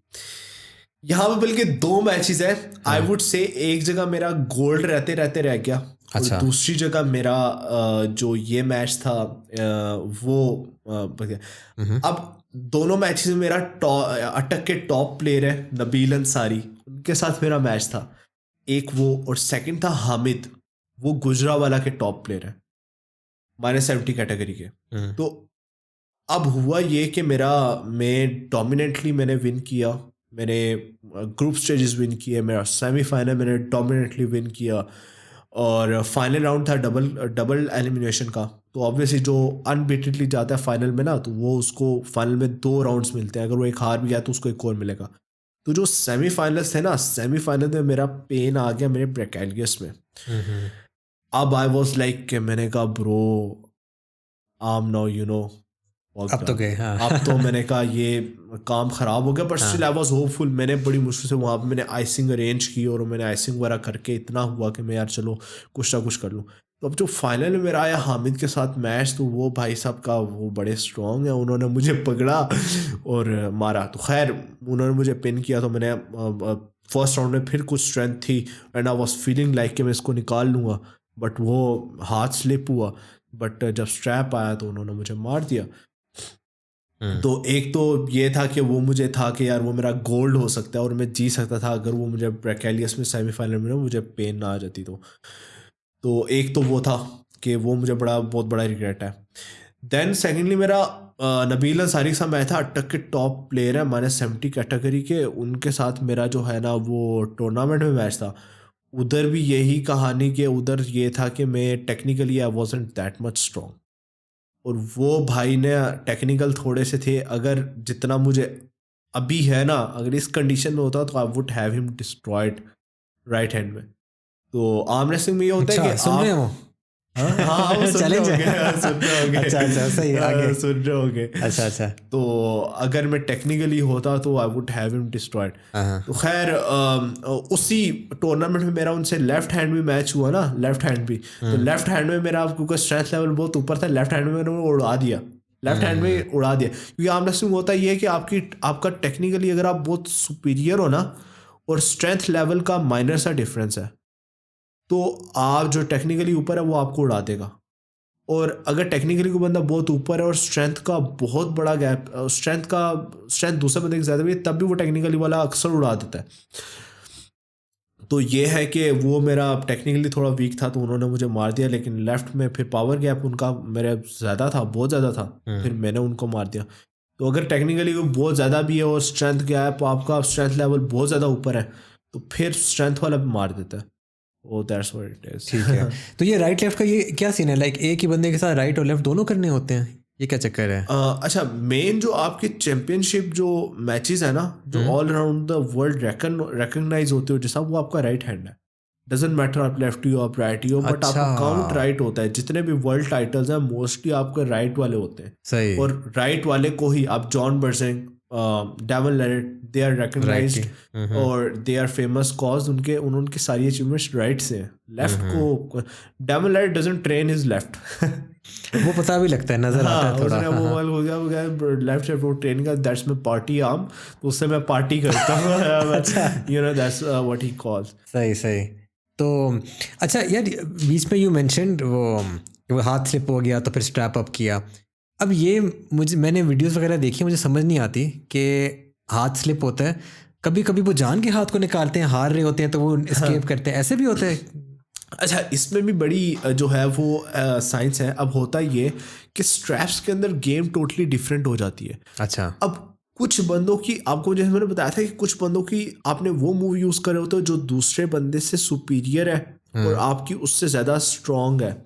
यहाँ पे बल्कि 2 मैचेस है, आई वुड से एक जगह मेरा गोल्ड रहते रहते रह गया और अच्छा। दूसरी जगह मेरा जो ये मैच था वो बच गया। अब दोनों मैचेस में मेरा अटक के टॉप प्लेयर है नबील अंसारी, उनके साथ मेरा मैच था एक वो, और सेकंड था हामिद, वो गुजरावाला के टॉप प्लेयर है -70 कैटेगरी के। तो अब हुआ ये कि मैं डोमिनेटली मैंने विन किया, मैंने ग्रुप स्टेजेस विन किए, मेरा सेमीफाइनल मैंने डोमिनेटली विन किया, और फाइनल राउंड था डबल एलिमिनेशन का। तो ऑब्वियसली जो अनबीटेडली जाता है फाइनल में ना, तो वो उसको फाइनल में 2 राउंड्स मिलते हैं, अगर वो एक हार भी गया तो उसको एक और मिलेगा। तो जो सेमीफाइनल्स थे ना, सेमीफाइनल में मेरा पेन आ गया मेरे ब्रैकेलियस में। अब आई वॉज लाइक, मैंने कहा ब्रो आम नाउ यू नो अब तो गए। हाँ। अब तो मैंने कहा ये काम ख़राब हो गया, but still I was hopeful. मैंने बड़ी मुश्किल से वहाँ पे मैंने आइसिंग अरेंज की और मैंने आइसिंग वगैरह करके इतना हुआ कि मैं यार चलो कुछ ना कुछ कर लूँ। तो अब जो फाइनल में मेरा आया हामिद के साथ मैच, तो वो भाई साहब का वो बड़े स्ट्रॉन्ग है, उन्होंने मुझे पकड़ा और मारा। तो खैर उन्होंने मुझे पिन किया, तो मैंने फर्स्ट राउंड में फिर कुछ स्ट्रेंथ थी and I was feeling like कि मैं इसको निकाल लूँगा, बट वो हाथ स्लिप हुआ। बट जब स्ट्रैप आया तो उन्होंने मुझे मार दिया। तो एक तो ये था कि वो मुझे था कि यार वो मेरा गोल्ड हो सकता है और मैं जी सकता था अगर वो मुझे ब्रैकेलियस में सेमीफाइनल में मुझे पेन ना आ जाती। तो एक तो वो था कि वो मुझे बहुत बड़ा रिग्रेट है। देन सेकेंडली मेरा नबील अंसारी के साथ मैं था, अटक के टॉप प्लेयर है -70 कैटेगरी के, उनके साथ मेरा जो है ना वो टूर्नामेंट में मैच था। उधर भी यही कहानी कि उधर ये था कि मैं technically I wasn't that much strong, और वो भाई ने टेक्निकल थोड़े से थे। अगर जितना मुझे अभी है ना, अगर इस कंडीशन में होता तो I would have him destroyed right hand में। तो आर्म रेसलिंग में ये होता है कि सुन रहे हो हाँ वो सुन रहे होंगे। अच्छा सही है, आगे सुन रहे होंगे। अच्छा। तो अगर मैं टेक्निकली होता तो I would have him destroyed. तो खैर उसी टूर्नामेंट में मेरा उनसे लेफ्ट हैंड भी मैच हुआ ना, लेफ्ट हैंड भी। तो लेफ्ट हैंड में मेरा क्योंकि स्ट्रेंथ लेवल बहुत ऊपर था, लेफ्ट हैंड में मैंने उड़ा दिया, लेफ्ट हैंड में उड़ा दिया। क्योंकि आर्म रेसलिंग होता ये है कि आपका टेक्निकली अगर आप बहुत सुपीरियर हो ना, और स्ट्रेंथ लेवल का माइनर सा डिफरेंस है, तो आप जो टेक्निकली ऊपर है वो आपको उड़ा देगा। और अगर टेक्निकली कोई बंदा बहुत ऊपर है और स्ट्रेंथ का बहुत बड़ा गैप, स्ट्रेंथ दूसरे बंदे की ज़्यादा भी है, तब भी वो टेक्निकली वाला अक्सर उड़ा देता है। तो ये है कि वो मेरा टेक्निकली थोड़ा वीक था तो उन्होंने मुझे मार दिया, लेकिन लेफ्ट में फिर पावर गैप उनका मेरे ज़्यादा था, बहुत ज़्यादा था, फिर मैंने उनको मार दिया। तो अगर टेक्निकली वो बहुत ज़्यादा भी है और स्ट्रेंथ गैप आपका स्ट्रेंथ लेवल बहुत ज़्यादा ऊपर है, तो फिर स्ट्रेंथ वाला भी मार देता है। Oh, that's what it is. ठीक है। तो ये राइट लेफ्ट का ये क्या सीन है? लाइक एक ही बंदे के साथ राइट और लेफ्ट दोनों करने होते हैं, ये क्या चक्कर है? अच्छा, मेन जो आपकी चैंपियनशिप जो मैचेस है ना, जो all around the world recognize होते हो, जैसा वो आपका राइट हैंड है। डजेंट मैटर आप लेफ्ट हो आप राइट हो, बट आपका काउंट राइट होता है। जितने भी वर्ल्ड टाइटल्स हैं मोस्टली आपके राइट वाले होते हैं। सही। और राइट वाले को ही आप John Brzenk, Devon Larratt, they are recognised और दे आर फेमस कॉज उनकी सारी अचीवमेंट्स राइट से हैं। लेफ्ट को Devon Larratt doesn't train his left वो पता भी लगता है, नजर आता है थोड़ा। वो वाल हो गया लेफ्ट से वो ट्रेन का, दैट्स माय पार्टी आर्म, तो उससे मैं पार्टी करता हूँ। अच्छा, you know that's what he calls. सही। तो अच्छा यार, बीच में यू मेंशन्ड वो हाथ स्लिप हो गया तो फिर स्ट्रैप अप किया। अब ये मैंने वीडियोस वगैरह देखी, मुझे समझ नहीं आती कि हाथ स्लिप होता है, कभी कभी वो जान के हाथ को निकालते हैं, हार रहे होते हैं तो वो एस्केप करते हैं, ऐसे भी होता है? अच्छा, इसमें भी बड़ी जो है वो साइंस है। अब होता ये कि स्ट्रैप्स के अंदर गेम टोटली डिफरेंट हो जाती है। अच्छा। अब कुछ बंदों की, आपको जैसे मैंने बताया था कि कुछ बंदों की आपने वो मूव यूज़ करे होते हो जो दूसरे बंदे से सुपीरियर है और आपकी उससे ज़्यादा स्ट्रॉन्ग है,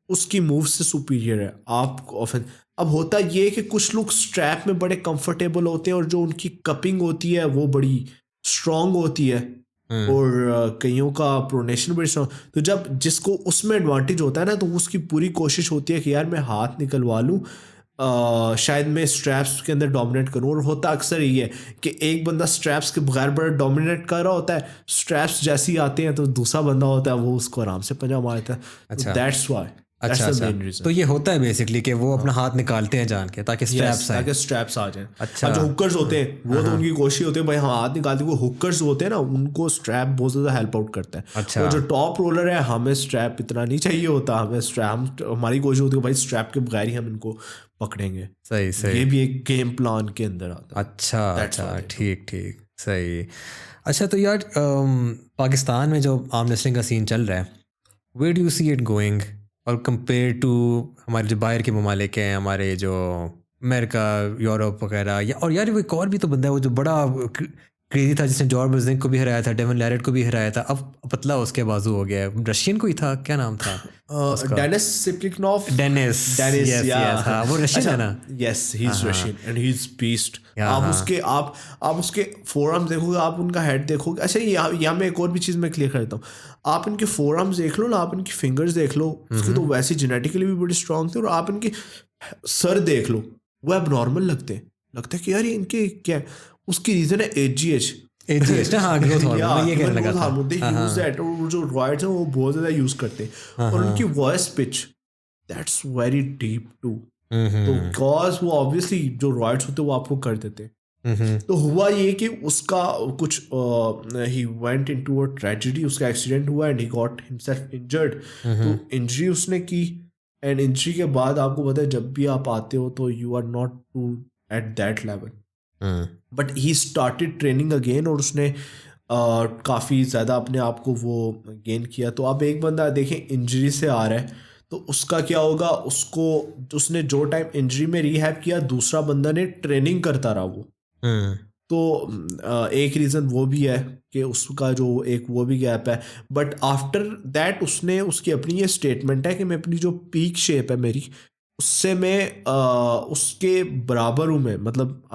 उसकी मूव से सुपीरियर है आप ऑफन। अब होता ये कि कुछ लोग स्ट्रैप में बड़े कंफर्टेबल होते हैं और जो उनकी कपिंग होती है वो बड़ी स्ट्रॉन्ग होती है, और कईयों का प्रोनेशन बड़ी स्ट्रॉन्ग। तो जब जिसको उसमें एडवांटेज होता है ना, तो उसकी पूरी कोशिश होती है कि यार मैं हाथ निकलवा लूँ, शायद मैं स्ट्रैप्स के अंदर डोमिनेट करूँ, और होता अक्सर ये है कि एक बंदा स्ट्रैप्स के बगैर बड़ा डोमिनेट कर रहा होता है, स्ट्रैप्स जैसे ही आते हैं तो दूसरा बंदा होता है वो उसको आराम से पंजा मारता है. अच्छा. That's why. अच्छा अच्छा, तो ये होता है बेसिकली कि वो अपना हाथ निकालते हैं जान के ताकि स्ट्रैप्स आए. ताकि स्ट्रैप्स आ जाएं. अच्छा. अब जो हुकर्स होते हैं वो तो उनकी कोशिश होती है भाई हम हाथ निकालते हैं, वो हुकर्स होते हैं ना उनको स्ट्रैप बहुत ज़्यादा हेल्प आउट करता है. अच्छा. और जो टॉप रोलर है हमें स्ट्रैप इतना नहीं चाहिए होता, हमें स्ट्रैप, हमारी कोशिश होती है भाई स्ट्रैप के बगैर ही हम इनको पकड़ेंगे. सही सही. ये भी एक गेम प्लान के अंदर आता है. अच्छा अच्छा, ठीक ठीक, सही. अच्छा तो यार पाकिस्तान में जो आर्म रेसलिंग का सीन चल रहा है, where do you see it going और कंपेयर टू हमारे जो बाहर के ममालिक हैं, हमारे जो अमेरिका, यूरोप वगैरह, या और यार वो एक और भी तो बंदा है वो जो बड़ा क्रेजी था जिसने जॉर्ज ब्रज़िंक को भी हराया था, डेवन लैरेट को भी हराया था, अब पतला उसके बाजू हो गया है, रशियन को ही था, क्या नाम था? डेनिस सिप्लिकनॉफ. डेनिस, yes, हाँ, वो रशियन है ना? Yes, he is Russian and he is beast. आप उसके फोरआर्म्स देखोगे, आप उनका हेड देखोगे. अच्छा यहाँ मैं एक और भी चीज़ मैं क्लियर कर देता हूँ. आप इनके फोरआर्म्स देख लो ना, आप इनकी फिंगर्स देख लो, उसकी तो वैसे जेनेटिकली भी बड़ी स्ट्रांग थे, और आप इनके सर देख लो वो अब नॉर्मल लगते हैं. लगता है कि यार ये इनके क्या है. उसकी रीज़न है AGH ना, हाँ, ग्रोथ हार्मोन, मैं ये कहने लगा था. दे यूज दैट, और जो रॉयड्स हैं वो बहुत ज़्यादा यूज करते हैं, और उनकी voice pitch that's very deep too. तो बिकॉज वो ऑब्वियसली जो रॉयड्स होते हैं वो आपको कर देते हैं. तो हुआ ये कि उसका कुछ he went into a tragedy, उसका एक्सीडेंट हुआ and he got himself injured. तो इंजरी उसने की, एंड इंजरी के बाद आपको पता है जब भी आप आते हो तो you are not to at that level, but he started training again, और उसने काफ़ी ज़्यादा अपने आप को वो गेन किया. तो आप एक बंदा देखें इंजरी से आ रहा है तो उसका क्या होगा, उसने जो टाइम इंजरी में रिहैब किया दूसरा बंदा ने ट्रेनिंग करता रहा वो. तो एक रीज़न वो भी है कि उसका जो एक वो भी गैप है. बट आफ्टर दैट उसने उसकी अपनी ये स्टेटमेंट है कि मैं अपनी जो पीक शेप है मेरी उससे मैं उसके बराबर हूँ. मैं मतलब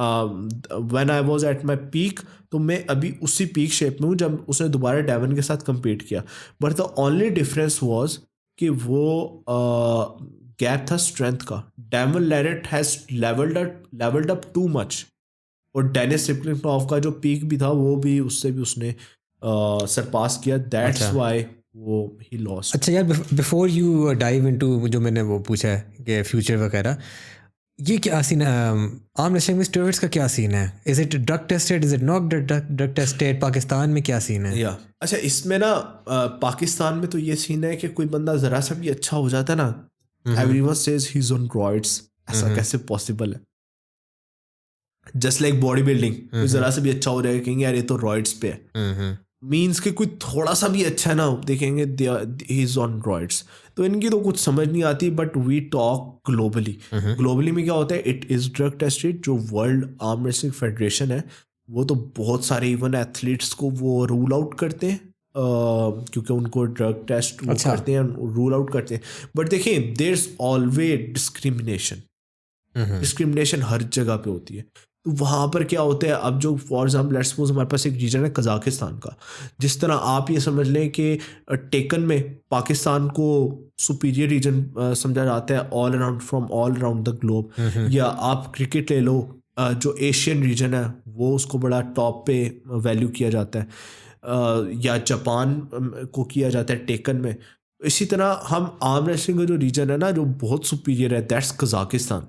when I was at my peak, तो मैं अभी उसी पीक शेप में हूँ जब उसने दोबारा डेवन के साथ compete किया. But the only difference was कि वो गैप था स्ट्रेंथ का. Devon Larratt has levelled up too much, और डेनिस सिप्लिकनॉफ का जो पीक भी था वो भी उससे भी उसने सरपास किया. दैट्स वाई वो ही लॉस्ट. अच्छा यार, बिफोर यू डाइव इनटू जो मैंने वो पूछा है कि फ्यूचर वगैरह, ये क्या सीन है आर्म रेसलिंग में, स्टेरॉइड्स का क्या सीन है? Is it drug tested, is it not drug tested? Pakistan में क्या सीन है? या अच्छा, इसमें ना पाकिस्तान में तो ये सीन है कि कोई बंदा ज़रा सा भी अच्छा हो जाता है ना, everyone says he is on roids. ऐसा कैसे पॉसिबल है? जस्ट लाइक बॉडी बिल्डिंग, ज़रा सा भी अच्छा हो जाएगा कहेंगे यार ये तो रॉइड्स पे है. मीन्स कि कोई थोड़ा सा भी अच्छा ना देखेंगे ही इज ऑन रॉइड्स. तो इनकी तो कुछ समझ नहीं आती. But we talk globally. Globally में क्या होता है, इट इज़ ड्रग टेस्टेड. जो वर्ल्ड आर्म रेसलिंग फेडरेशन है वो तो बहुत सारे इवन एथलीट्स को वो रूल आउट करते हैं क्योंकि उनको ड्रग टेस्ट वो करते हैं, रूल आउट करते हैं. बट देखिए देयर इज ऑलवेज डिस्क्रिमिनेशन हर जगह पे होती है. तो वहाँ पर क्या होता है, अब जो फॉर एग्जाम्पल लेट्स सपोज हमारे पास एक रीजन है कजाकिस्तान का, जिस तरह आप ये समझ लें कि टेकन में पाकिस्तान को सुपीरियर रीजन समझा जाता है all around from all around the globe. या आप क्रिकेट ले लो, जो एशियन रीजन है वो उसको बड़ा टॉप पे वैल्यू किया जाता है, या जापान को किया जाता है टेकन में. इसी तरह हम आर्म रेसलिंग का जो रीजन है ना जो बहुत सुपीरियर है, दैट्स कजाकिस्तान.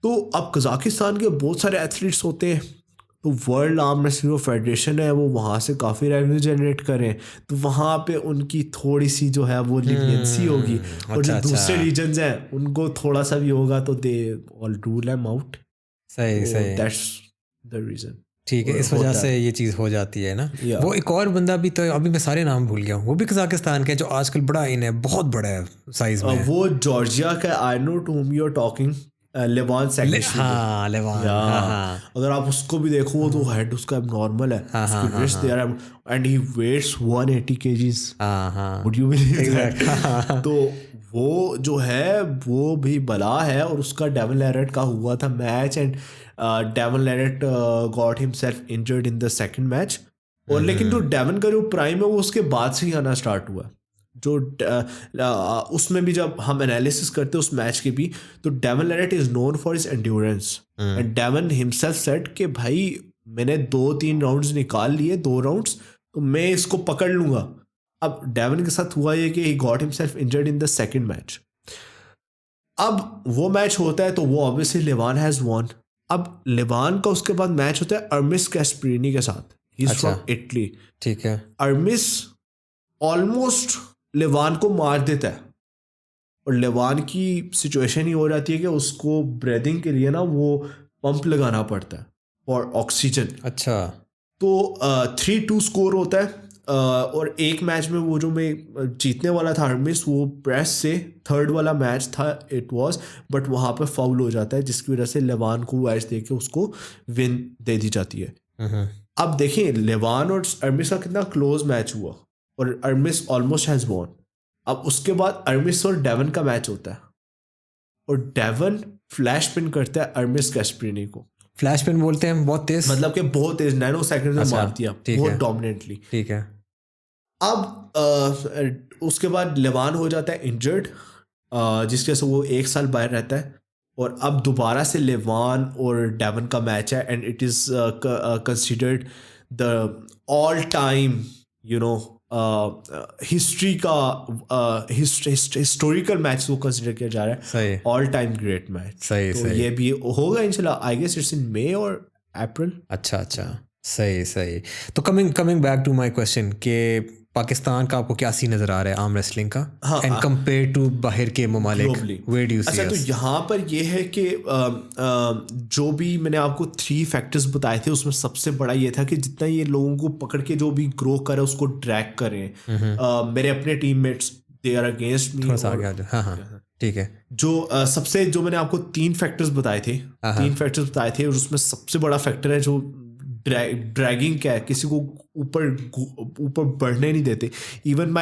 तो अब कजाकिस्तान के बहुत सारे एथलीट्स होते हैं, तो वर्ल्ड आर्म रेसलिंग फेडरेशन है वो वहाँ से काफ़ी रेवेन्यू जनरेट करें, तो वहाँ पे उनकी थोड़ी सी जो है वो लीनियंसी होगी. और जो दूसरे रीजन्स हैं उनको थोड़ा सा भी होगा तो they all rule am out. सही सही, दैट्स द रीज़न. ठीक है, इस वजह से ये चीज़ हो जाती है ना. वो एक और बंदा भी तो अभी मैं सारे नाम भूल गया हूँ, वो भी कजाकिस्तान का है जो आजकल बड़ा इन है, बहुत बड़ा है साइज में. वो जॉर्जिया का, I know to whom you are talking, Levan secretary. हाँ लेवान, अगर आप उसको भी देखो वो तो हेड उसका नॉर्मल है, उसकी wrist there and he weighs 180 kgs. Would you believe that? तो वो जो है वो भी बला है. और उसका डेवन लैरेट का हुआ था match, and Devon Larratt got himself injured in the second match. और लेकिन जो डेवन का जो प्राइम है वो उसके बाद से ही आना स्टार्ट हुआ. जो उसमें भी जब हम एनालिसिस करते हैं उस मैच के भी, तो Devon Larratt is known for his endurance and Devon himself said कि भाई मैंने 2-3 राउंड्स निकाल लिए, 2 राउंड्स, तो मैं इसको पकड़ लूंगा. अब डेवन के साथ हुआ ये कि he got himself injured in the second match. अब वो मैच होता है तो वो ऑब्वियसली लेवान हैज वॉन. अब लेवान का उसके बाद मैच होता है अर्मिस कैस्परीनी के साथ. He is from Italy. ठीक है. अर्मिस ऑलमोस्ट लेवान को मार देता है और लेवान की सिचुएशन ही हो जाती है कि उसको ब्रीदिंग के लिए ना वो पंप लगाना पड़ता है और ऑक्सीजन. अच्छा. तो 3-2 स्कोर होता है. और एक मैच में वो जो मैं जीतने वाला था अर्मिस, वो प्रेस से थर्ड वाला मैच था इट वाज, बट वहाँ पे फाउल हो जाता है जिसकी वजह से लेवान को मैच दे के उसको विन दे दी जाती है. अब देखिए लेवान और अर्मिस का कितना क्लोज मैच हुआ और अर्मिस ऑलमोस्ट हैज वॉन. अब उसके बाद अर्मिस और डेवन का मैच होता है और डेवन फ्लैश पिन करता है अर्मिस कैस्परीनी को. फ्लैश पिन बोलते हैं बहुत तेज, मतलब कि बहुत तेज, नैनो सेकंड में मार दिया बहुत डोमिनेटली. ठीक है. अब उसके बाद लेवान हो जाता है इंजर्ड, जिसकी वजह से वो 1 साल बाहर रहता है. और अब दोबारा से लेवान और डेवन का मैच है and it is considered the all time history का हिस्टोरिकल मैच वो कंसिडर किया जा रहा है, ऑल टाइम ग्रेट मैच. तो ये भी होगा इंशाल्लाह. आई गेस इट्स इन मई और अप्रैल. अच्छा. सही. तो coming back to my question कि पाकिस्तान का आपको क्या सीन नजर आ रहा है आर्म रेसलिंग का एंड कंपेयर टू बाहर के ममालिक, वेयर डू यू सी? अच्छा, तो यहाँ पर ये है कि जो भी मैंने आपको 3 फैक्टर्स बताए थे उसमें सबसे बड़ा ये था कि जितना ये लोगों को पकड़ के जो भी ग्रो करे उसको ड्रैग करें. मेरे अपने teammates they are against me. हाँ ठीक है. जो मैंने आपको 3 फैक्टर्स बताए थे, 3 फैक्टर्स बताए थे और उसमें सबसे बड़ा फैक्टर है जो ड्रैगिंग क्या है, किसी को ऊपर बढ़ने नहीं देते. इवन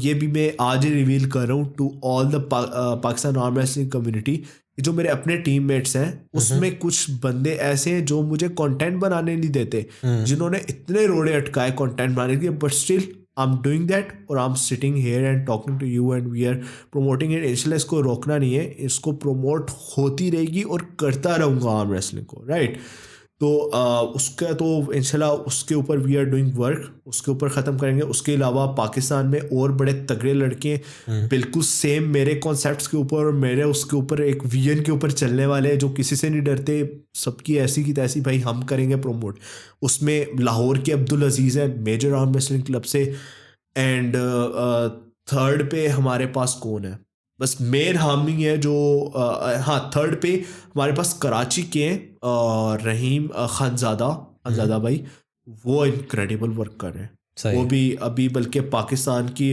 ये भी मैं आज ही रिवील कर रहा हूँ to all the Pakistan arm wrestling community. जो मेरे अपने टीममेट्स हैं उसमें कुछ बंदे ऐसे हैं जो मुझे कंटेंट बनाने नहीं देते, जिन्होंने इतने रोड़े अटकाए कंटेंट बनाने के, but still I am doing that और I am sitting here and talking to you and we are promoting it. इसलिए इसको रोकना नहीं है, इसको प्रोमोट होती रहेगी और करता रहूँगा आर्म रेसलिंग को, राइट. तो उसका तो इंशाल्लाह उसके ऊपर वी आर डूइंग वर्क, उसके ऊपर ख़त्म करेंगे. उसके अलावा पाकिस्तान में और बड़े तगड़े लड़के बिल्कुल सेम मेरे कॉन्सेप्ट्स के ऊपर और मेरे उसके ऊपर एक विजन के ऊपर चलने वाले जो किसी से नहीं डरते, सबकी ऐसी की तैसी भाई हम करेंगे प्रोमोट. उसमें लाहौर के अब्दुल अजीज़ हैं मेजर आर्म रेसलिंग क्लब से. एंड थर्ड पे हमारे पास कौन है, बस मेन हार्मिंग है जो थर्ड पे हमारे पास कराची के रहीम खानजादा भाई, वो इनक्रेडिबल वर्क कर रहे हैं. वो भी अभी बल्कि पाकिस्तान की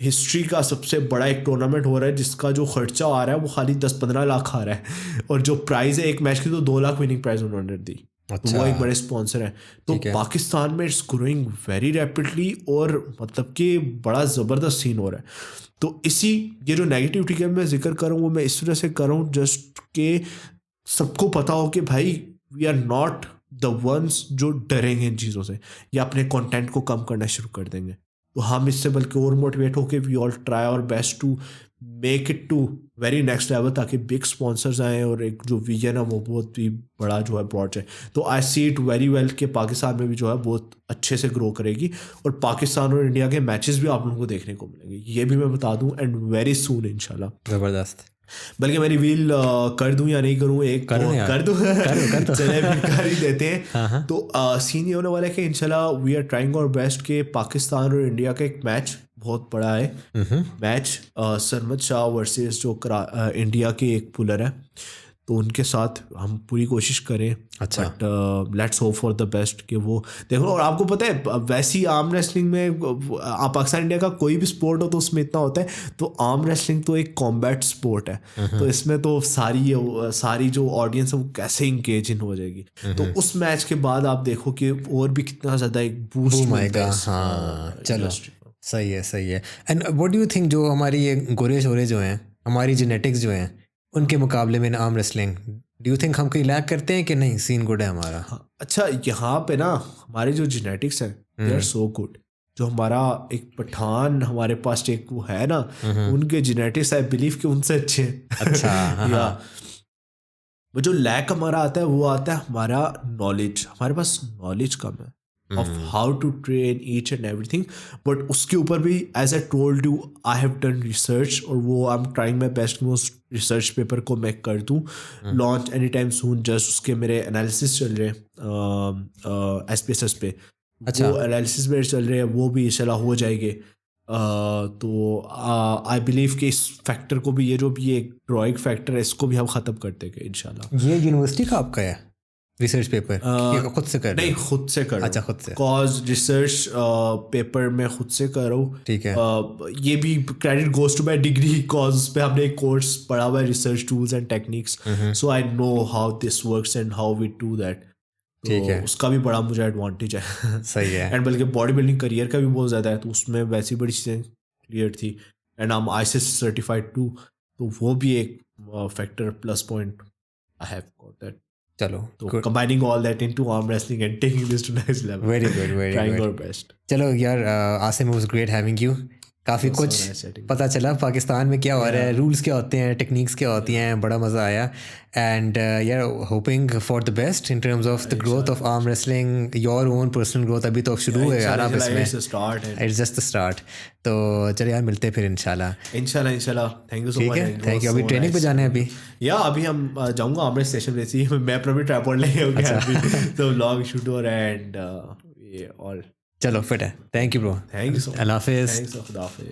हिस्ट्री का सबसे बड़ा एक टूर्नामेंट हो रहा है जिसका जो खर्चा आ रहा है वो खाली 10-15 लाख आ रहा है और जो प्राइज़ है एक मैच की तो 2 लाख विनिंग प्राइज उन्होंने दी. तो वो एक बड़े स्पॉन्सर है. तो पाकिस्तान में इट्स ग्रोइंग वेरी रैपिडली और मतलब कि बड़ा ज़बरदस्त सीन हो रहा है. तो ये जो नेगेटिविटी का मैं जिक्र कर रहा हूँ वो मैं इस तरह से कर रहा हूँ जस्ट कि सबको पता हो कि भाई we are not the ones जो डरेंगे इन चीज़ों से या अपने कंटेंट को कम करना शुरू कर देंगे. तो हम इससे बल्कि और मोटिवेट होके we all try our best to make it to very next level, ताकि बिग स्पॉन्सर्स आएँ और एक जो विजन है वो बहुत ही बड़ा जो है ब्रॉड है. तो आई सी इट वेरी वेल कि पाकिस्तान में भी जो है बहुत अच्छे से ग्रो करेगी और पाकिस्तान और इंडिया के मैचेस भी आप लोगों को देखने को मिलेंगे, ये भी मैं बता दूं एंड वेरी सून इंशाल्लाह. ज़बरदस्त. बल्कि मैं रिवील कर दूं या नहीं करूं, एक कर दूं चले भी कर ही देते हैं. तो सीन ये होने वाला है कि इंशाल्लाह we are trying our best के पाकिस्तान और इंडिया का एक मैच बहुत बड़ा है. मैच सरमद शाह वर्सेस जो इंडिया के एक पुलर है, तो उनके साथ हम पूरी कोशिश करें. अच्छा. But let's hope for the best कि वो देखो. और आपको पता है वैसी आर्म रेसलिंग में पाकिस्तान इंडिया का कोई भी स्पोर्ट हो तो उसमें इतना होता है, तो आर्म रेसलिंग तो एक कॉम्बैट स्पोर्ट है. तो इसमें तो सारी जो ऑडियंस है वो कैसे इंगेज इन हो जाएगी. तो उस मैच के बाद आप देखो कि और भी कितना ज़्यादा एक बूस्ट मिलता है. हाँ चलो सही है. And what do you think जो हमारी ये गोरे शोरे जो हैं, हमारी जेनेटिक्स जो हैं, उनके मुकाबले में arm wrestling do you think हम कहीं लैग करते हैं कि नहीं, सीन गुड है हमारा? अच्छा, यहाँ पे ना हमारे जो जेनेटिक्स हैं दे आर सो गुड जो हमारा एक पठान हमारे पास एक वो है ना, उनके जेनेटिक्स आई बिलीव कि उनसे अच्छे हैं। अच्छा, या वो जो लैक हमारा आता है वो आता है हमारा नॉलेज, हमारे पास नॉलेज कम है of how to train each and everything. But उसके ऊपर भी as I told you I have done research, और वो I am trying my best कि उस रिसर्च पेपर को मैं कर दूँ launch any time soon. Just उसके मेरे एनालिसिस चल रहे हैं SPSS पे। अच्छा। वो एनालिसिस मेरे चल रहे हैं, वो भी इंशाल्लाह हो जाएंगे। तो आई बिलीव कि इस फैक्टर को भी, ये जो भी एक ड्राइंग फैक्टर है, इसको भी हम ख़त्म कर देंगे इंशाल्लाह। ये यूनिवर्सिटी का आपका है रिसर्च पेपर कि खुद से कर रहे नहीं, हो? खुद से करो। अच्छा, खुद से। कॉज रिसर्च पेपर में खुद से करो। ठीक है। ये भी credit goes to my degree, cause उस पे हमने एक कोर्स पढ़ा हुआ है, research tools and techniques, so I know how this works and how we do that. ठीक है। उसका भी बड़ा मुझे एडवांटेज है। सही है। एंड बल्कि बॉडी बिल्डिंग करियर का भी बहुत ज़्यादा है, तो उसमें वैसी बड़ी चीज़ें क्लियर थी। And I am ICS certified too, तो वो भी एक factor plus point I have got that. चलो, तो combining all that into arm wrestling and taking this to next level. Very good, very Trying good. our best. चलो यार, Asim, it was great having you. काफ़ी So कुछ nice chatting. पता चला पाकिस्तान में क्या हो रहा है, रूल्स क्या होते हैं, टेक्निक्स क्या होती हैं, बड़ा मज़ा आया। एंड यार, hoping for the best in terms of the growth of arm wrestling, your own personal growth. अभी तो शुरू है यार आप इसमें, इट्स जस्ट द स्टार्ट। तो चलो यार, मिलते हैं फिर इंशाल्लाह। इंशाल्लाह। Thank you so much. ठीक है, थैंक यू। अभी ट्रेनिंग पे जाना है अभी? या अभी हम जाऊंगा आर्म रेस्ट सेशन में। सी मैं अपना भी ट्राइपॉड लेके हो गया अभी, तो व्लॉग शूटर एंड ये ऑल। चलो फिट है। Thank you bro. Thank you so much. Allah हाफिज़। थैंक्स, खुदा हाफिज़।